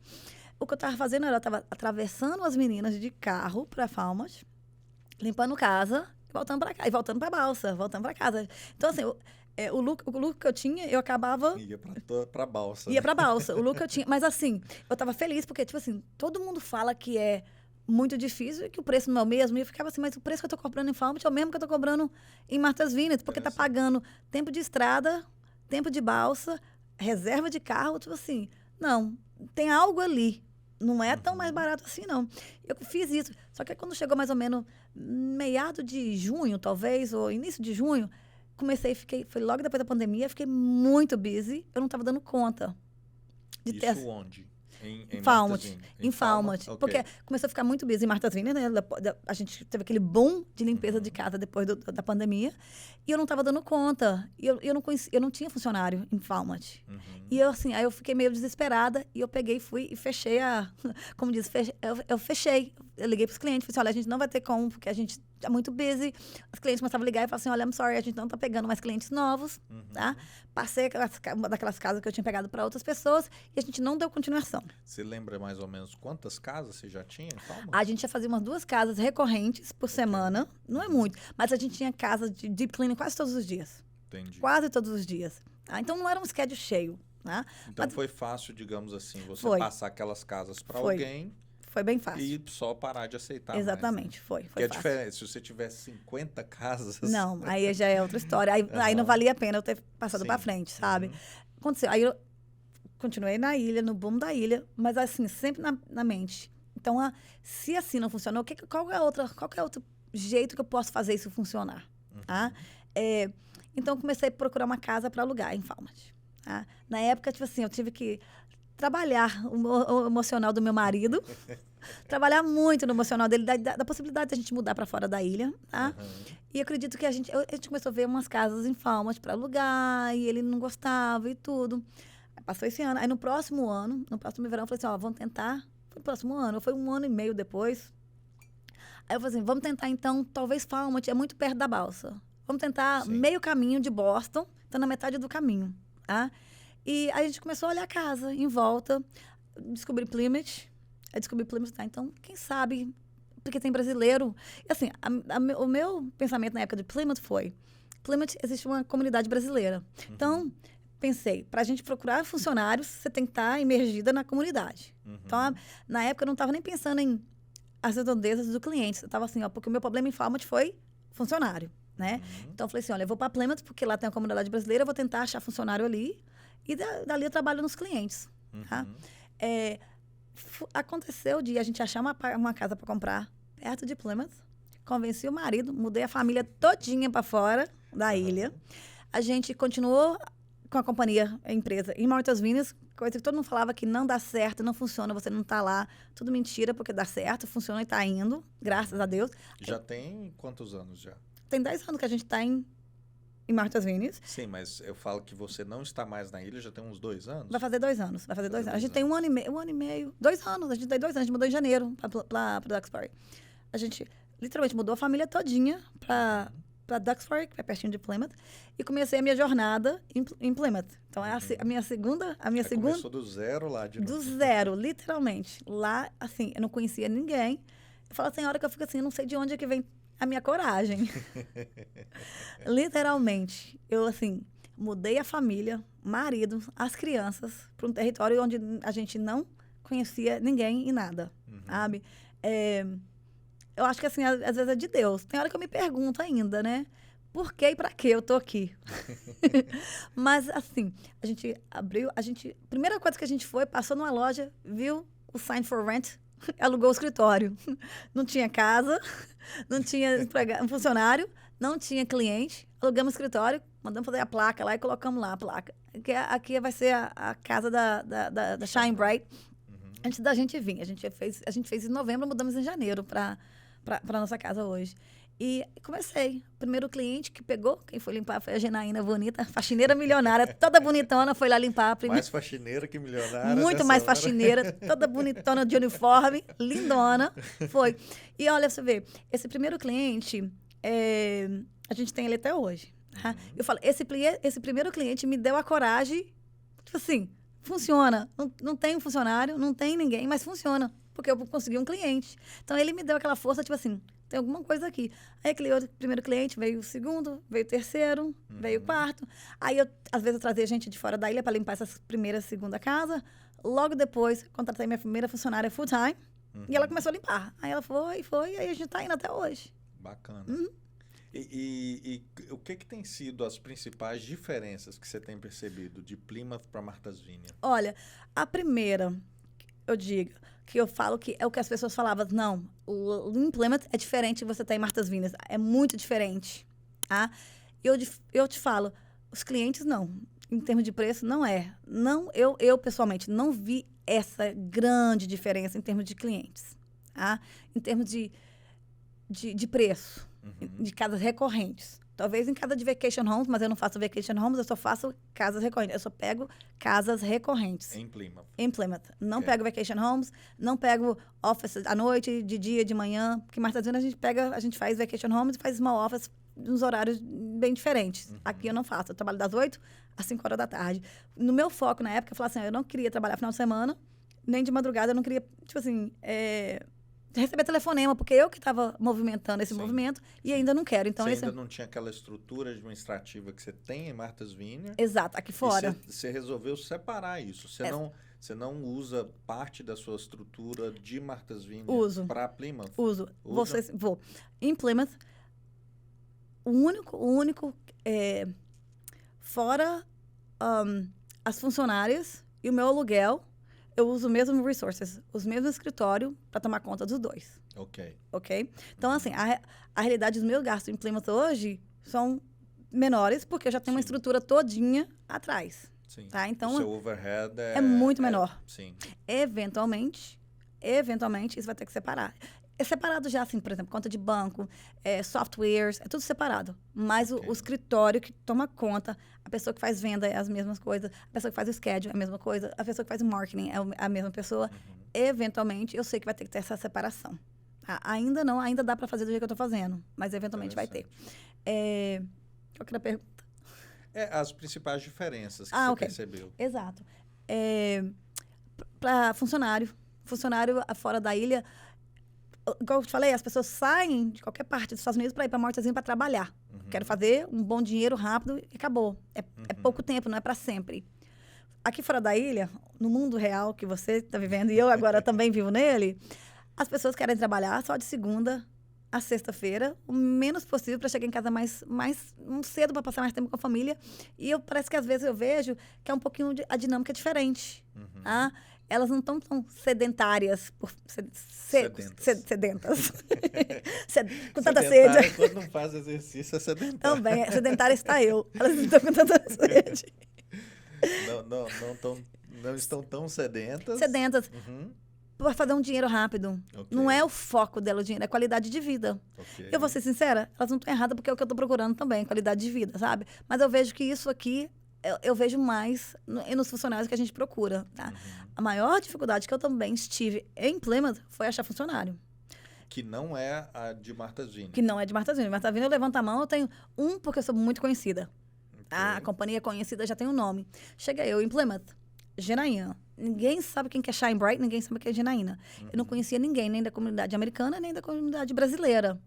O que eu estava fazendo era, eu estava atravessando as meninas de carro para Falmouth, limpando casa, voltando para cá, e voltando para Balsa, voltando para casa. Então, assim, o look que eu tinha, eu acabava... Ia pra Balsa. Ia pra Balsa. O look que eu tinha... Mas, assim, eu tava feliz, porque, tipo assim, todo mundo fala que é muito difícil e que o preço não é o mesmo. E eu ficava assim, mas o preço que eu tô cobrando em Falmouth é o mesmo que eu tô cobrando em Martha's Vineyard, porque tá pagando tempo de estrada, tempo de balsa, reserva de carro, tipo assim. Não, tem algo ali. Não é tão mais barato assim, não. Eu fiz isso. Só que quando chegou mais ou menos meado de junho, talvez, ou início de junho, foi logo depois da pandemia, fiquei muito busy. Eu não estava dando conta. Isso onde? Em Falmouth. Em Falmouth. Okay. Porque começou a ficar muito busy em Martha's Vineyard, né? A gente teve aquele boom de limpeza de casa depois da pandemia. E eu não estava dando conta. E eu não tinha funcionário em Falmouth. E eu, assim, aí eu fiquei meio desesperada. E eu peguei, fui e fechei como diz, eu fechei. eu liguei para os clientes, falei assim, olha, a gente não vai ter como, porque a gente tá muito busy. Os clientes começavam a ligar e falavam assim, olha, I'm sorry, a gente não tá pegando mais clientes novos, tá? Passei uma daquelas casas que eu tinha pegado para outras pessoas e a gente não deu continuação. Você lembra mais ou menos quantas casas você já tinha? Calma. A gente já fazia umas 2 casas recorrentes por semana, não é muito, mas a gente tinha casa de deep cleaning quase todos os dias. Entendi. Quase todos os dias. Tá? Então não era um schedule cheio. Tá? Então Mas foi fácil, digamos assim, você Foi. passar aquelas casas para Foi. alguém foi bem fácil. e só parar de aceitar Exatamente, mais, né? foi Porque é fácil. diferente, se você tivesse 50 casas... Não, aí já é outra história. Aí não valia a pena eu ter passado Sim. para frente, sabe? Aconteceu. Aí eu continuei na ilha, no boom da ilha, mas assim, sempre na mente. Então, se assim não funcionou, qual é outro jeito que eu posso fazer isso funcionar? Tá? Então, eu comecei a procurar uma casa para alugar em Falmouth. Tá? Na época, tipo assim, eu tive que trabalhar o emocional do meu marido, trabalhar muito no emocional dele, da possibilidade de a gente mudar para fora da ilha, tá? E eu acredito que a gente começou a ver umas casas em Falmouth para alugar, e ele não gostava e tudo. Aí passou esse ano. Aí no próximo verão, eu falei assim, ó, vamos tentar. Foi no próximo ano, foi 1 ano e meio depois. Aí eu falei assim, vamos tentar então, talvez Falmouth, é muito perto da balsa. Vamos tentar meio caminho de Boston, então na metade do caminho, tá? E aí a gente começou a olhar a casa em volta, descobri Plymouth, tá? Então, quem sabe, porque tem brasileiro. E assim, o meu pensamento na época de Plymouth existe uma comunidade brasileira. Então, pensei, para a gente procurar funcionários, você tem que estar imergida na comunidade. Então, na época, eu não estava nem pensando em as redondezas do cliente. Eu estava assim, ó, porque o meu problema em Falmouth foi funcionário, né? Então, eu falei assim, olha, eu vou para Plymouth, porque lá tem uma comunidade brasileira, eu vou tentar achar funcionário ali. E dali eu trabalho nos clientes. Tá? Aconteceu de a gente achar uma casa para comprar perto de Plymouth. Convenci o marido, mudei a família todinha para fora da ilha. A gente continuou com a a empresa em Martha's Vineyard, coisa que todo mundo falava que não dá certo, não funciona, você não tá lá. Tudo mentira, porque dá certo, funciona e tá indo, graças a Deus. Já tem quantos anos já? Tem 10 anos que a gente tá em Martha's Vineyard. Sim, mas eu falo que você não está mais na ilha, já tem uns 2 anos? Vai fazer 2 anos. A gente tem 1 ano e meio. 2 anos. A gente tem 2 anos. A gente mudou em janeiro para Duxbury. A gente literalmente mudou a família todinha para Duxbury, que é pertinho de Plymouth. E comecei a minha jornada em Plymouth. Então, é a minha segunda... Começou do zero lá de novo. Do zero, literalmente. Lá, assim, eu não conhecia ninguém. Eu falo assim, a hora que eu fico assim, não sei de onde é que vem a minha coragem. Literalmente. Eu, assim, mudei a família, marido, as crianças, para um território onde a gente não conhecia ninguém e nada, sabe? Eu acho que, assim, às vezes é de Deus. Tem hora que eu me pergunto ainda, né? Por que e pra que eu tô aqui? Mas, assim, a gente abriu... Primeira coisa que a gente foi, passou numa loja, viu o sign for rent, alugou o escritório. Não tinha casa, não tinha um funcionário, não tinha cliente. Alugamos o escritório, mandamos fazer a placa lá e colocamos lá a placa. Aqui vai ser a casa da Shine Bright. Antes da gente vir. A gente fez em novembro, mudamos em janeiro para nossa casa hoje. E comecei. O primeiro cliente que pegou, quem foi limpar foi a Janaína Bonita, faxineira milionária, toda bonitona, foi lá limpar. Mais faxineira que milionária. Muito mais faxineira, toda bonitona de uniforme, lindona, foi. E olha, você vê, esse primeiro cliente, a gente tem ele até hoje. Tá? Eu falo, esse primeiro cliente me deu a coragem, tipo assim, funciona. Não tem um funcionário, não tem ninguém, mas funciona, porque eu consegui um cliente. Então, ele me deu aquela força, tipo assim, tem alguma coisa aqui. Aí, aquele outro primeiro cliente, veio o segundo, veio o terceiro, veio o quarto. Aí, às vezes, eu trazia gente de fora da ilha para limpar essa primeira, segunda casa. Logo depois, contratei minha primeira funcionária full-time. E ela começou a limpar. Aí, ela foi. Aí, a gente tá indo até hoje. Bacana. E o que tem sido as principais diferenças que você tem percebido de Plymouth para Martha's Vineyard? Olha, a primeira, eu digo, que eu falo que é o que as pessoas falavam, não, o Plymouth é diferente de você estar em Martha's Vineyard, é muito diferente, tá? Eu te falo, os clientes não, em termos de preço, não é. Não, eu pessoalmente não vi essa grande diferença em termos de clientes, tá? Em termos de preço, de casas recorrentes. Talvez em casa de vacation homes, mas eu não faço vacation homes, eu só faço casas recorrentes. Eu só pego casas recorrentes. Em Plymouth. Em Plymouth. Não Ok. pego vacation homes, não pego office à noite, de dia, de manhã. Porque em Martha's Vineyard a gente faz vacation homes e faz small office nos horários bem diferentes. Aqui eu não faço. Eu trabalho das 8 às 5 horas da tarde. No meu foco na época, eu falava assim, eu não queria trabalhar final de semana, nem de madrugada, eu não queria, tipo assim, receber telefonema, porque eu que estava movimentando esse Sim, movimento e ainda não quero. Então, Você esse ainda não tinha aquela estrutura administrativa que você tem em Martha's Vineyard. exato, aqui fora. E você resolveu separar isso. Você não usa parte da sua estrutura de Martha's Vineyard Uso. para Plymouth? Uso. Usa? Vou. Em Plymouth, o único fora as funcionárias e o meu aluguel, eu uso o mesmo resources, os mesmos escritório para tomar conta dos dois, Ok. ok? Então, assim, a realidade dos meus gastos em Plymouth hoje são menores, porque eu já tenho uma Sim. estrutura todinha atrás, Sim. tá? Então, O seu overhead é muito menor. Sim. Eventualmente, isso vai ter que separar. É separado já, assim, por exemplo, conta de banco, softwares, é tudo separado. Mas Ok. o escritório que toma conta, a pessoa que faz venda é as mesmas coisas, a pessoa que faz o schedule é a mesma coisa, a pessoa que faz o marketing é a mesma pessoa. Eventualmente, eu sei que vai ter que ter essa separação. Tá? Ainda não, ainda dá para fazer do jeito que eu estou fazendo, mas eventualmente vai ter. Qual que era a pergunta? As principais diferenças que Ah, você ok. percebeu. Exato. Para funcionário fora da ilha, igual eu te falei, as pessoas saem de qualquer parte dos Estados Unidos para ir para Martha's Vineyard para trabalhar. Quero fazer um bom dinheiro rápido e acabou. É pouco tempo, não é para sempre. Aqui fora da ilha, no mundo real que você está vivendo e eu agora também vivo nele, as pessoas querem trabalhar só de segunda a sexta-feira, o menos possível para chegar em casa mais cedo para passar mais tempo com a família. E parece que às vezes eu vejo que é um pouquinho a dinâmica é diferente. Tá? Elas não estão tão sedentárias, sedentas. Com tanta Sedentária, sede. quando não faz exercício, é sedentário. Também, sedentária está eu. Elas estão com tanta sede. Não estão tão sedentas. Sedentas. Para fazer um dinheiro rápido. Ok. Não é o foco dela o dinheiro, é qualidade de vida. Ok. Eu vou ser sincera, elas não estão erradas porque é o que eu estou procurando também, qualidade de vida, sabe? Mas eu vejo que isso aqui, eu vejo mais nos funcionários que a gente procura, tá? A maior dificuldade que eu também estive em Plymouth foi achar funcionário. Que não é a de Martha's Vineyard. Que não é de Martha's Vineyard. Martha's Vineyard, eu levanto a mão, eu tenho porque eu sou muito conhecida. Tá? A companhia conhecida já tem um nome. Chega eu em Plymouth, Janaína. Ninguém sabe quem que é Shine Bright, ninguém sabe quem é Janaína. Eu não conhecia ninguém, nem da comunidade americana, nem da comunidade brasileira.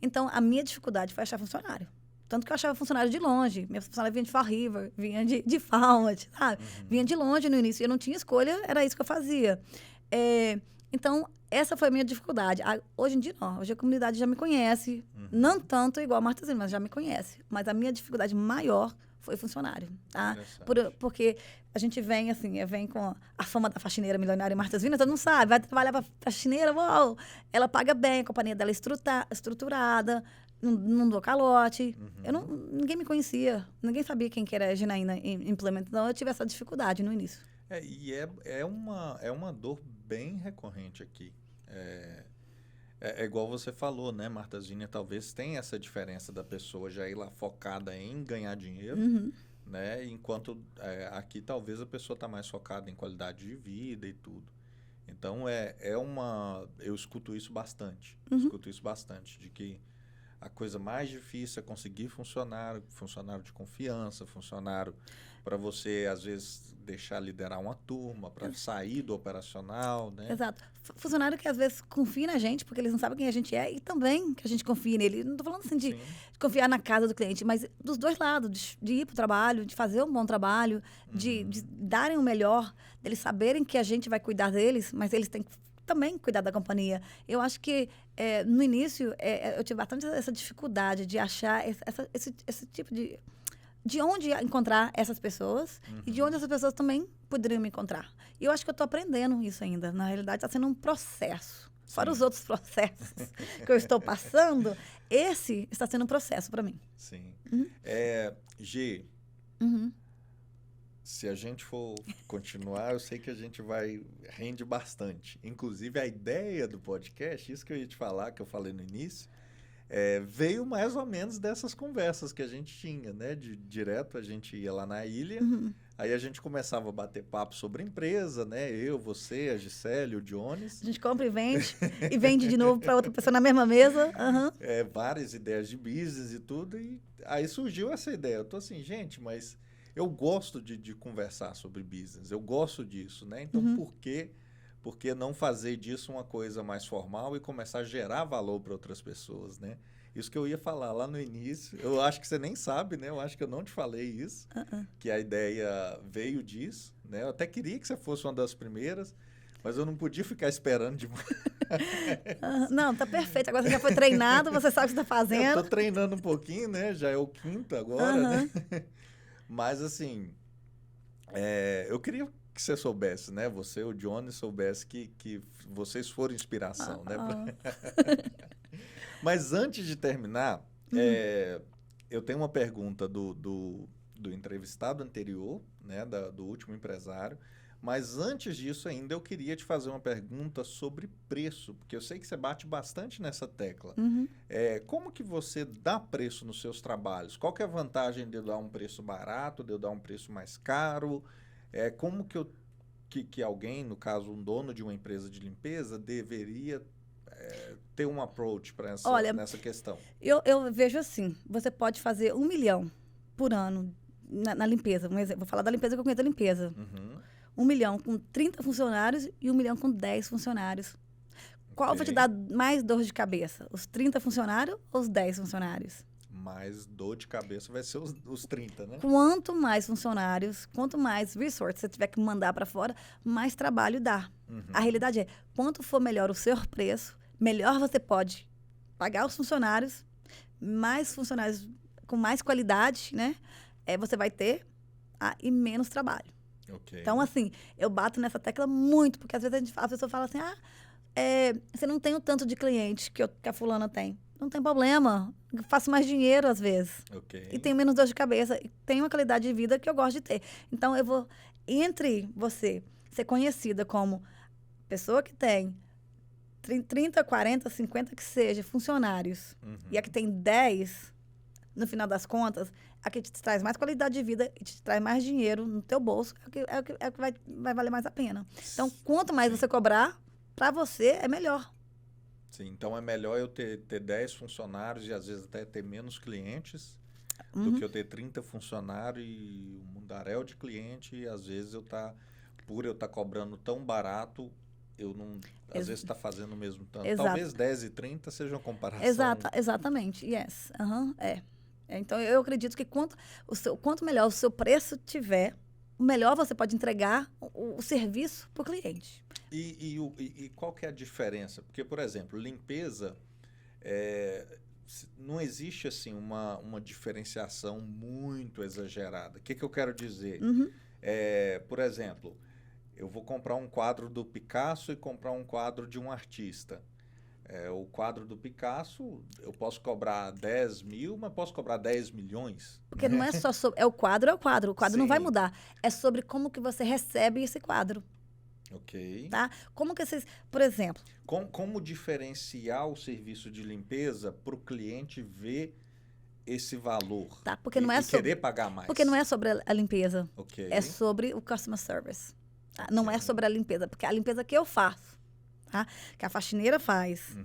Então, a minha dificuldade foi achar funcionário. Tanto que eu achava funcionário de longe. Minha funcionária vinha de Fall River, vinha de Falmouth, sabe? Vinha de longe no início. Eu não tinha escolha, era isso que eu fazia. Então, essa foi a minha dificuldade. Hoje em dia, não. Hoje a comunidade já me conhece. Não tanto igual a Martha's Vineyard, mas já me conhece. Mas a minha dificuldade maior foi funcionário, tá? Porque a gente vem, assim, vem com a fama da faxineira milionária em Martha's Vineyard, todo mundo sabe, vai trabalhar para faxineira, uau, ela paga bem, a companhia dela é estruturada, não dou calote. Ninguém me conhecia, ninguém sabia quem que era a Janaína Implement, então eu tive essa dificuldade no início. É uma dor bem recorrente aqui. É igual você falou, né? Martha's Vineyard talvez tenha essa diferença da pessoa já ir lá focada em ganhar dinheiro, né? Enquanto aqui talvez a pessoa está mais focada em qualidade de vida e tudo. Então, eu escuto isso bastante. De que a coisa mais difícil é conseguir funcionário de confiança, funcionário para você, às vezes, deixar liderar uma turma, para sair do operacional, né? Exato. Funcionário que, às vezes, confia na gente, porque eles não sabem quem a gente é, e também que a gente confie nele. Não estou falando assim de confiar na casa do cliente, mas dos dois lados, de ir para o trabalho, de fazer um bom trabalho, de darem o melhor, deles saberem que a gente vai cuidar deles, mas eles têm que também cuidar da companhia. Eu acho que, no início, eu tive bastante essa dificuldade de achar esse tipo de onde encontrar essas pessoas e de onde essas pessoas também poderiam me encontrar. E eu acho que eu estou aprendendo isso ainda. Na realidade, está sendo um processo. Fora os outros processos que eu estou passando, esse está sendo um processo para mim. Sim. G, se a gente for continuar, eu sei que a gente rende bastante. Inclusive, a ideia do podcast, isso que eu ia te falar, que eu falei no início, veio mais ou menos dessas conversas que a gente tinha, né? Direto a gente ia lá na ilha, aí a gente começava a bater papo sobre a empresa, né? Eu, você, a Gisele, o Jones. A gente compra e vende de novo para outra pessoa na mesma mesa. Várias ideias de business e tudo, e aí surgiu essa ideia. Eu tô assim, gente, mas eu gosto de conversar sobre business, eu gosto disso, né? Então, por que não fazer disso uma coisa mais formal e começar a gerar valor para outras pessoas, né? Isso que eu ia falar lá no início, eu acho que você nem sabe, né? Eu acho que eu não te falei isso, que a ideia veio disso, né? Eu até queria que você fosse uma das primeiras, mas eu não podia ficar esperando demais. Não, tá perfeito. Agora você já foi treinado, você sabe o que você está fazendo. Eu tô treinando um pouquinho, né? Já é o quinto agora, né? Mas, assim, eu queria que você soubesse, né? Você, o Johnny, soubesse que vocês foram inspiração, né? Mas antes de terminar, eu tenho uma pergunta do entrevistado anterior, né? Do último empresário. Mas antes disso ainda, eu queria te fazer uma pergunta sobre preço, porque eu sei que você bate bastante nessa tecla. Como que você dá preço nos seus trabalhos? Qual que é a vantagem de eu dar um preço barato, de eu dar um preço mais caro? Como que alguém, no caso um dono de uma empresa de limpeza, deveria ter um approach para nessa questão? Eu vejo assim, você pode fazer 1 milhão por ano na limpeza. Um exemplo, vou falar da limpeza que eu conheço da limpeza. 1 milhão com 30 funcionários e 1 milhão com 10 funcionários. Qual vai te dar mais dor de cabeça? Os 30 funcionários ou os 10 funcionários? Mais dor de cabeça vai ser os 30, né? Quanto mais funcionários, quanto mais resources você tiver que mandar para fora, mais trabalho dá. A realidade é, quanto for melhor o seu preço, melhor você pode pagar os funcionários, mais funcionários com mais qualidade, né? Você vai ter e menos trabalho. Então, assim, eu bato nessa tecla muito, porque às vezes a pessoa fala assim, você não tem o tanto de cliente que a fulana tem. Não tem problema, eu faço mais dinheiro às vezes. E tenho menos dor de cabeça, e tenho uma qualidade de vida que eu gosto de ter. Então, eu vou, entre você ser conhecida como pessoa que tem 30, 40, 50, que seja, funcionários, e a que tem 10, no final das contas, a que te traz mais qualidade de vida e te traz mais dinheiro no teu bolso, é o que vai valer mais a pena. Então, quanto mais você cobrar, para você é melhor. Sim, então é melhor eu ter 10 funcionários e às vezes até ter menos clientes do que eu ter 30 funcionários e um mundaréu de cliente e às vezes por eu estar cobrando tão barato, eu não, às vezes está fazendo o mesmo tanto. Talvez 10 e 30 seja uma comparação. Exatamente, yes. Então, eu acredito que quanto melhor o seu preço tiver, melhor você pode entregar o serviço para o cliente. E qual que é a diferença? Porque, por exemplo, limpeza, não existe assim uma diferenciação muito exagerada. O que eu quero dizer? Por exemplo, eu vou comprar um quadro do Picasso e comprar um quadro de um artista. O quadro do Picasso, eu posso cobrar 10 mil, mas posso cobrar 10 milhões. Porque não é só sobre... O quadro. O quadro não vai mudar. É sobre como que você recebe esse quadro. Tá? Como que vocês... Por exemplo... Como diferenciar o serviço de limpeza para o cliente ver esse valor? Tá, porque não é sobre... querer pagar mais. Porque não é sobre a limpeza. É sobre o customer service. Tá? Não é sobre a limpeza. Porque a limpeza que eu faço, tá? Que a faxineira faz,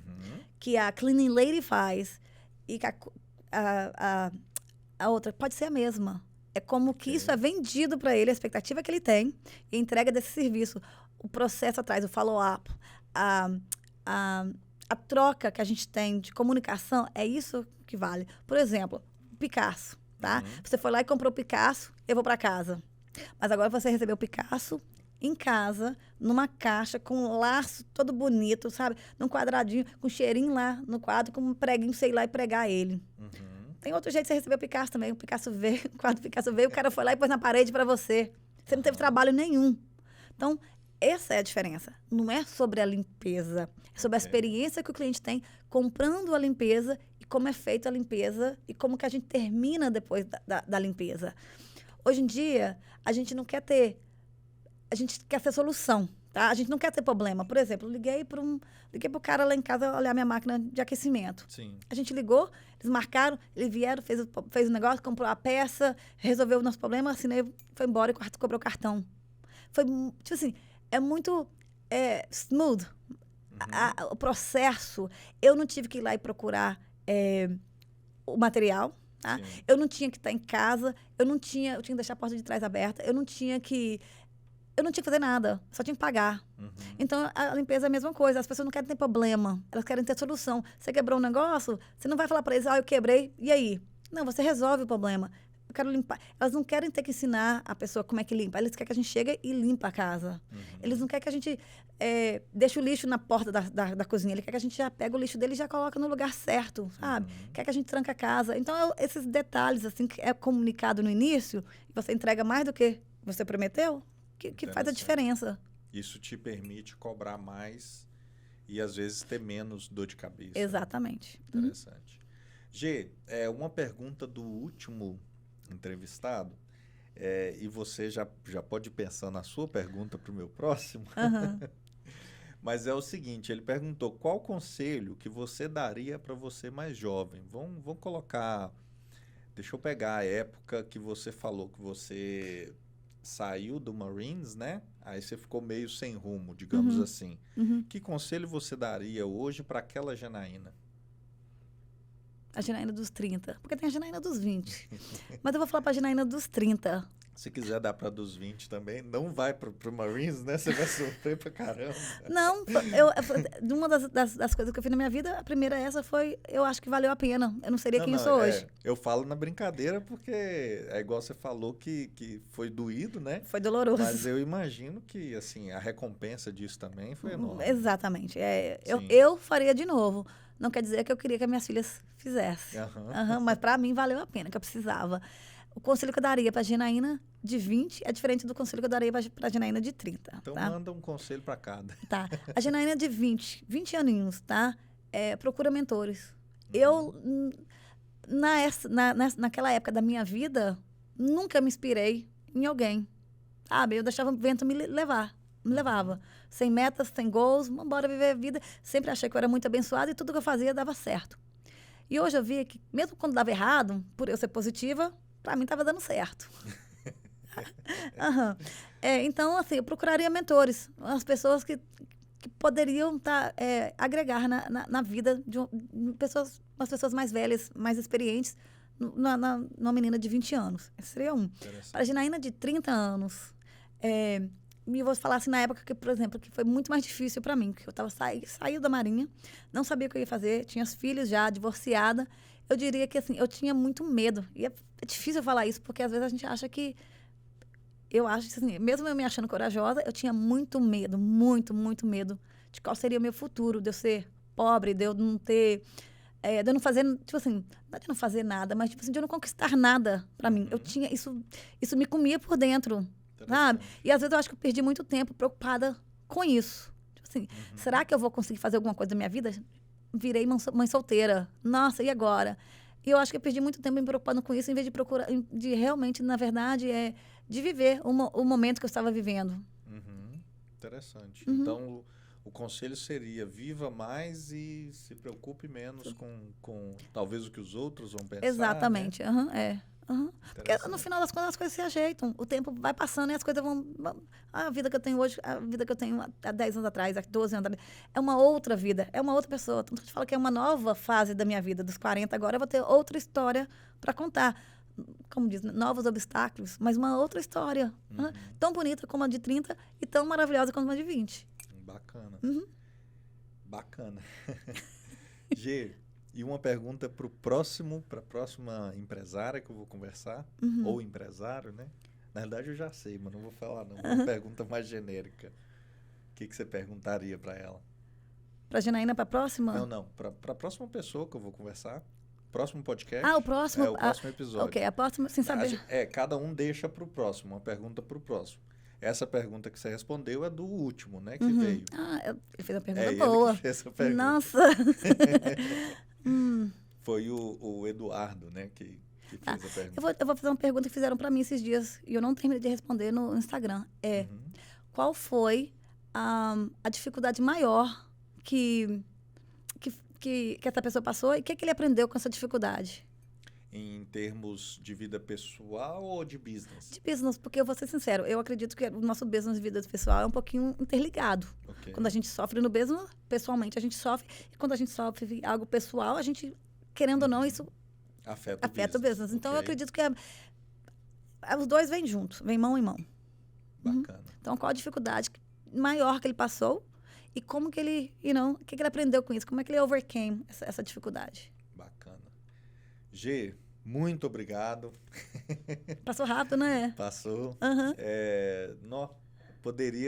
que a cleaning lady faz e que a outra pode ser a mesma. É como que isso é vendido para ele, a expectativa que ele tem e a entrega desse serviço. O processo atrás, o follow-up, a troca que a gente tem de comunicação, é isso que vale. Por exemplo, Picasso, tá? Você foi lá e comprou o Picasso, eu vou para casa. Mas agora você recebeu o Picasso em casa, numa caixa, com um laço todo bonito, sabe? Num quadradinho, com cheirinho lá no quadro, com um preguinho, sei lá, e pregar ele. Tem outro jeito de você receber o Picasso também. O Picasso veio, o quadro do Picasso veio, o cara foi lá e pôs na parede para você. Você não teve trabalho nenhum. Então, essa é a diferença. Não é sobre a limpeza. É sobre a experiência que o cliente tem comprando a limpeza e como é feita a limpeza e como que a gente termina depois da limpeza. Hoje em dia, a gente não quer ter... A gente quer ser solução. Tá? A gente não quer ter problema. Por exemplo, liguei pro cara lá em casa olhar minha máquina de aquecimento. Sim. A gente ligou, eles marcaram, eles vieram, fez o negócio, comprou a peça, resolveu o nosso problema, assinei, foi embora e cobrou o cartão. Foi, tipo assim, é muito smooth. O processo, eu não tive que ir lá e procurar o material, tá? Sim. Eu não tinha que estar em casa, eu tinha que deixar a porta de trás aberta, eu não tinha que fazer nada, só tinha que pagar. Então, a limpeza é a mesma coisa. As pessoas não querem ter problema, elas querem ter solução. Você quebrou um negócio, você não vai falar para eles, eu quebrei, e aí? Não, você resolve o problema. Eu quero limpar. Elas não querem ter que ensinar a pessoa como é que limpa. Eles querem que a gente chegue e limpa a casa. Eles não querem que a gente deixe o lixo na porta da cozinha. Eles querem que a gente já pega o lixo dele e já coloca no lugar certo, sabe? Quer que a gente tranca a casa. Então, esses detalhes, assim, que é comunicado no início, e você entrega mais do que você prometeu, que faz a diferença. Isso te permite cobrar mais e, às vezes, ter menos dor de cabeça. Exatamente. Interessante. Gê, uma pergunta do último entrevistado, e você já pode pensar na sua pergunta para o meu próximo. Mas é o seguinte, ele perguntou qual conselho que você daria para você mais jovem. Vamos colocar... Deixa eu pegar a época que você falou que você... saiu do Marines, né? Aí você ficou meio sem rumo, digamos assim. Que conselho você daria hoje para aquela Janaína? A Janaína dos 30. Porque tem a Janaína dos 20. Mas eu vou falar para a Janaína dos 30. Se quiser dar para dos 20 também, não vai pro Marines, né? Você vai sofrer pra caramba. Não, uma das coisas que eu fiz na minha vida, a primeira foi, eu acho que valeu a pena. Eu não seria quem eu sou hoje. Eu falo na brincadeira porque é igual você falou que foi doído, né? Foi doloroso. Mas eu imagino que, assim, a recompensa disso também foi enorme. Exatamente. Eu faria de novo. Não quer dizer que eu queria que as minhas filhas fizessem. Mas para mim valeu a pena, que eu precisava. O conselho que eu daria para a Janaína de 20 é diferente do conselho que eu daria para a Janaína de 30. Então, tá? manda um conselho para cada. Tá. A Janaína de 20 aninhos, tá? Procura mentores. Eu, naquela época da minha vida, nunca me inspirei em alguém. Sabe? Eu deixava o vento me levava. Sem metas, sem goals, bora viver a vida. Sempre achei que eu era muito abençoada e tudo que eu fazia dava certo. E hoje eu vi que, mesmo quando dava errado, por eu ser positiva, para mim estava dando certo. Então, assim, eu procuraria mentores, as pessoas que poderiam agregar na vida de umas pessoas mais velhas, mais experientes, numa menina de 20 anos. Esse seria um. Para a Janaína de 30 anos, e vou falar assim, na época que, por exemplo, que foi muito mais difícil para mim, porque eu saí da Marinha, não sabia o que eu ia fazer, tinha os filhos já, divorciada. Eu diria que, assim, eu tinha muito medo. E é difícil eu falar isso, porque às vezes a gente acha que... Eu acho que, assim, mesmo eu me achando corajosa, eu tinha muito medo, muito, muito medo de qual seria o meu futuro, de eu ser pobre, de eu não ter... de eu não fazer, tipo assim, não é de eu não fazer nada, mas, tipo assim, de eu não conquistar nada para mim. Eu tinha... Isso me comia por dentro, sabe? E às vezes eu acho que eu perdi muito tempo preocupada com isso. Tipo assim, será que eu vou conseguir fazer alguma coisa da minha vida? Virei mãe solteira. Nossa, e agora? E eu acho que eu perdi muito tempo me preocupando com isso, em vez de procurar, de realmente, na verdade, de viver o momento que eu estava vivendo. Interessante. Então, o conselho seria: viva mais e se preocupe menos com talvez o que os outros vão pensar. Exatamente. Né? Porque no final das contas as coisas se ajeitam. O tempo vai passando e as coisas vão... A vida que eu tenho hoje, a vida que eu tenho há 10 anos atrás, há 12 anos atrás, é uma outra vida, é uma outra pessoa. Tanto que a gente fala que é uma nova fase da minha vida. Dos 40 agora eu vou ter outra história para contar. Como diz, novos obstáculos, mas uma outra história. Tão bonita como a de 30 e tão maravilhosa como a de 20. Bacana. Bacana. Gê, e uma pergunta para a próxima empresária que eu vou conversar, ou empresário, né? Na verdade eu já sei, mas não vou falar não. Uma pergunta mais genérica. O que você perguntaria para ela? Para a Janaína, para a próxima? Não. Para a próxima pessoa que eu vou conversar. Próximo podcast. O próximo? O próximo episódio. Ok, a próxima, sem saber. Cada um deixa para o próximo, uma pergunta para o próximo. Essa pergunta que você respondeu é do último, né? Que veio. Ele fez uma pergunta boa. Ele que fez essa pergunta. Nossa! Foi o Eduardo, né, que fez a pergunta. Eu vou fazer uma pergunta que fizeram para mim esses dias e eu não terminei de responder no Instagram. Qual foi a dificuldade maior que essa pessoa passou e o que ele aprendeu com essa dificuldade. Em termos de vida pessoal ou de business? De business, porque eu vou ser sincero, eu acredito que o nosso business de vida pessoal é um pouquinho interligado. Ok. Quando a gente sofre no business, pessoalmente a gente sofre, e quando a gente sofre algo pessoal, a gente, querendo ou não, isso Afeta afeta o business. Então, eu Ok. acredito que os dois vêm juntos, vêm mão em mão. Bacana. Então, qual a dificuldade maior que ele passou e como que ele, o que ele aprendeu com isso? Como é que ele overcame essa dificuldade? Bacana. G, muito obrigado. Passou rápido, né? Passou. Aham.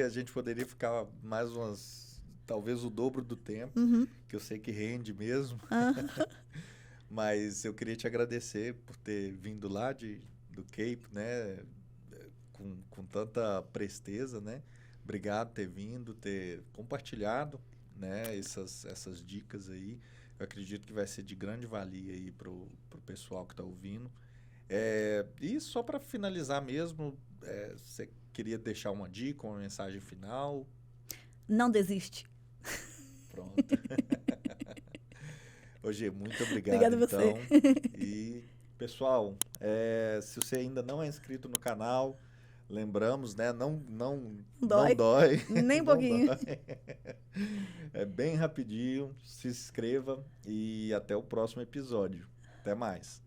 A gente poderia ficar mais talvez o dobro do tempo, Uhum. que eu sei que rende mesmo. Aham. Mas eu queria te agradecer por ter vindo lá do Cape, né? Com tanta presteza, né? Obrigado por ter vindo, ter compartilhado, né? Essas dicas aí. Eu acredito que vai ser de grande valia aí pro pessoal que está ouvindo. E só para finalizar mesmo, você queria deixar uma dica, uma mensagem final? Não desiste. Pronto. Ô, muito obrigado, Obrigada a você. então. E, pessoal, se você ainda não é inscrito no canal, lembramos, né? Não Dói. dói. Nem um Não pouquinho. dói. É bem rapidinho. Se inscreva e até o próximo episódio. Até mais.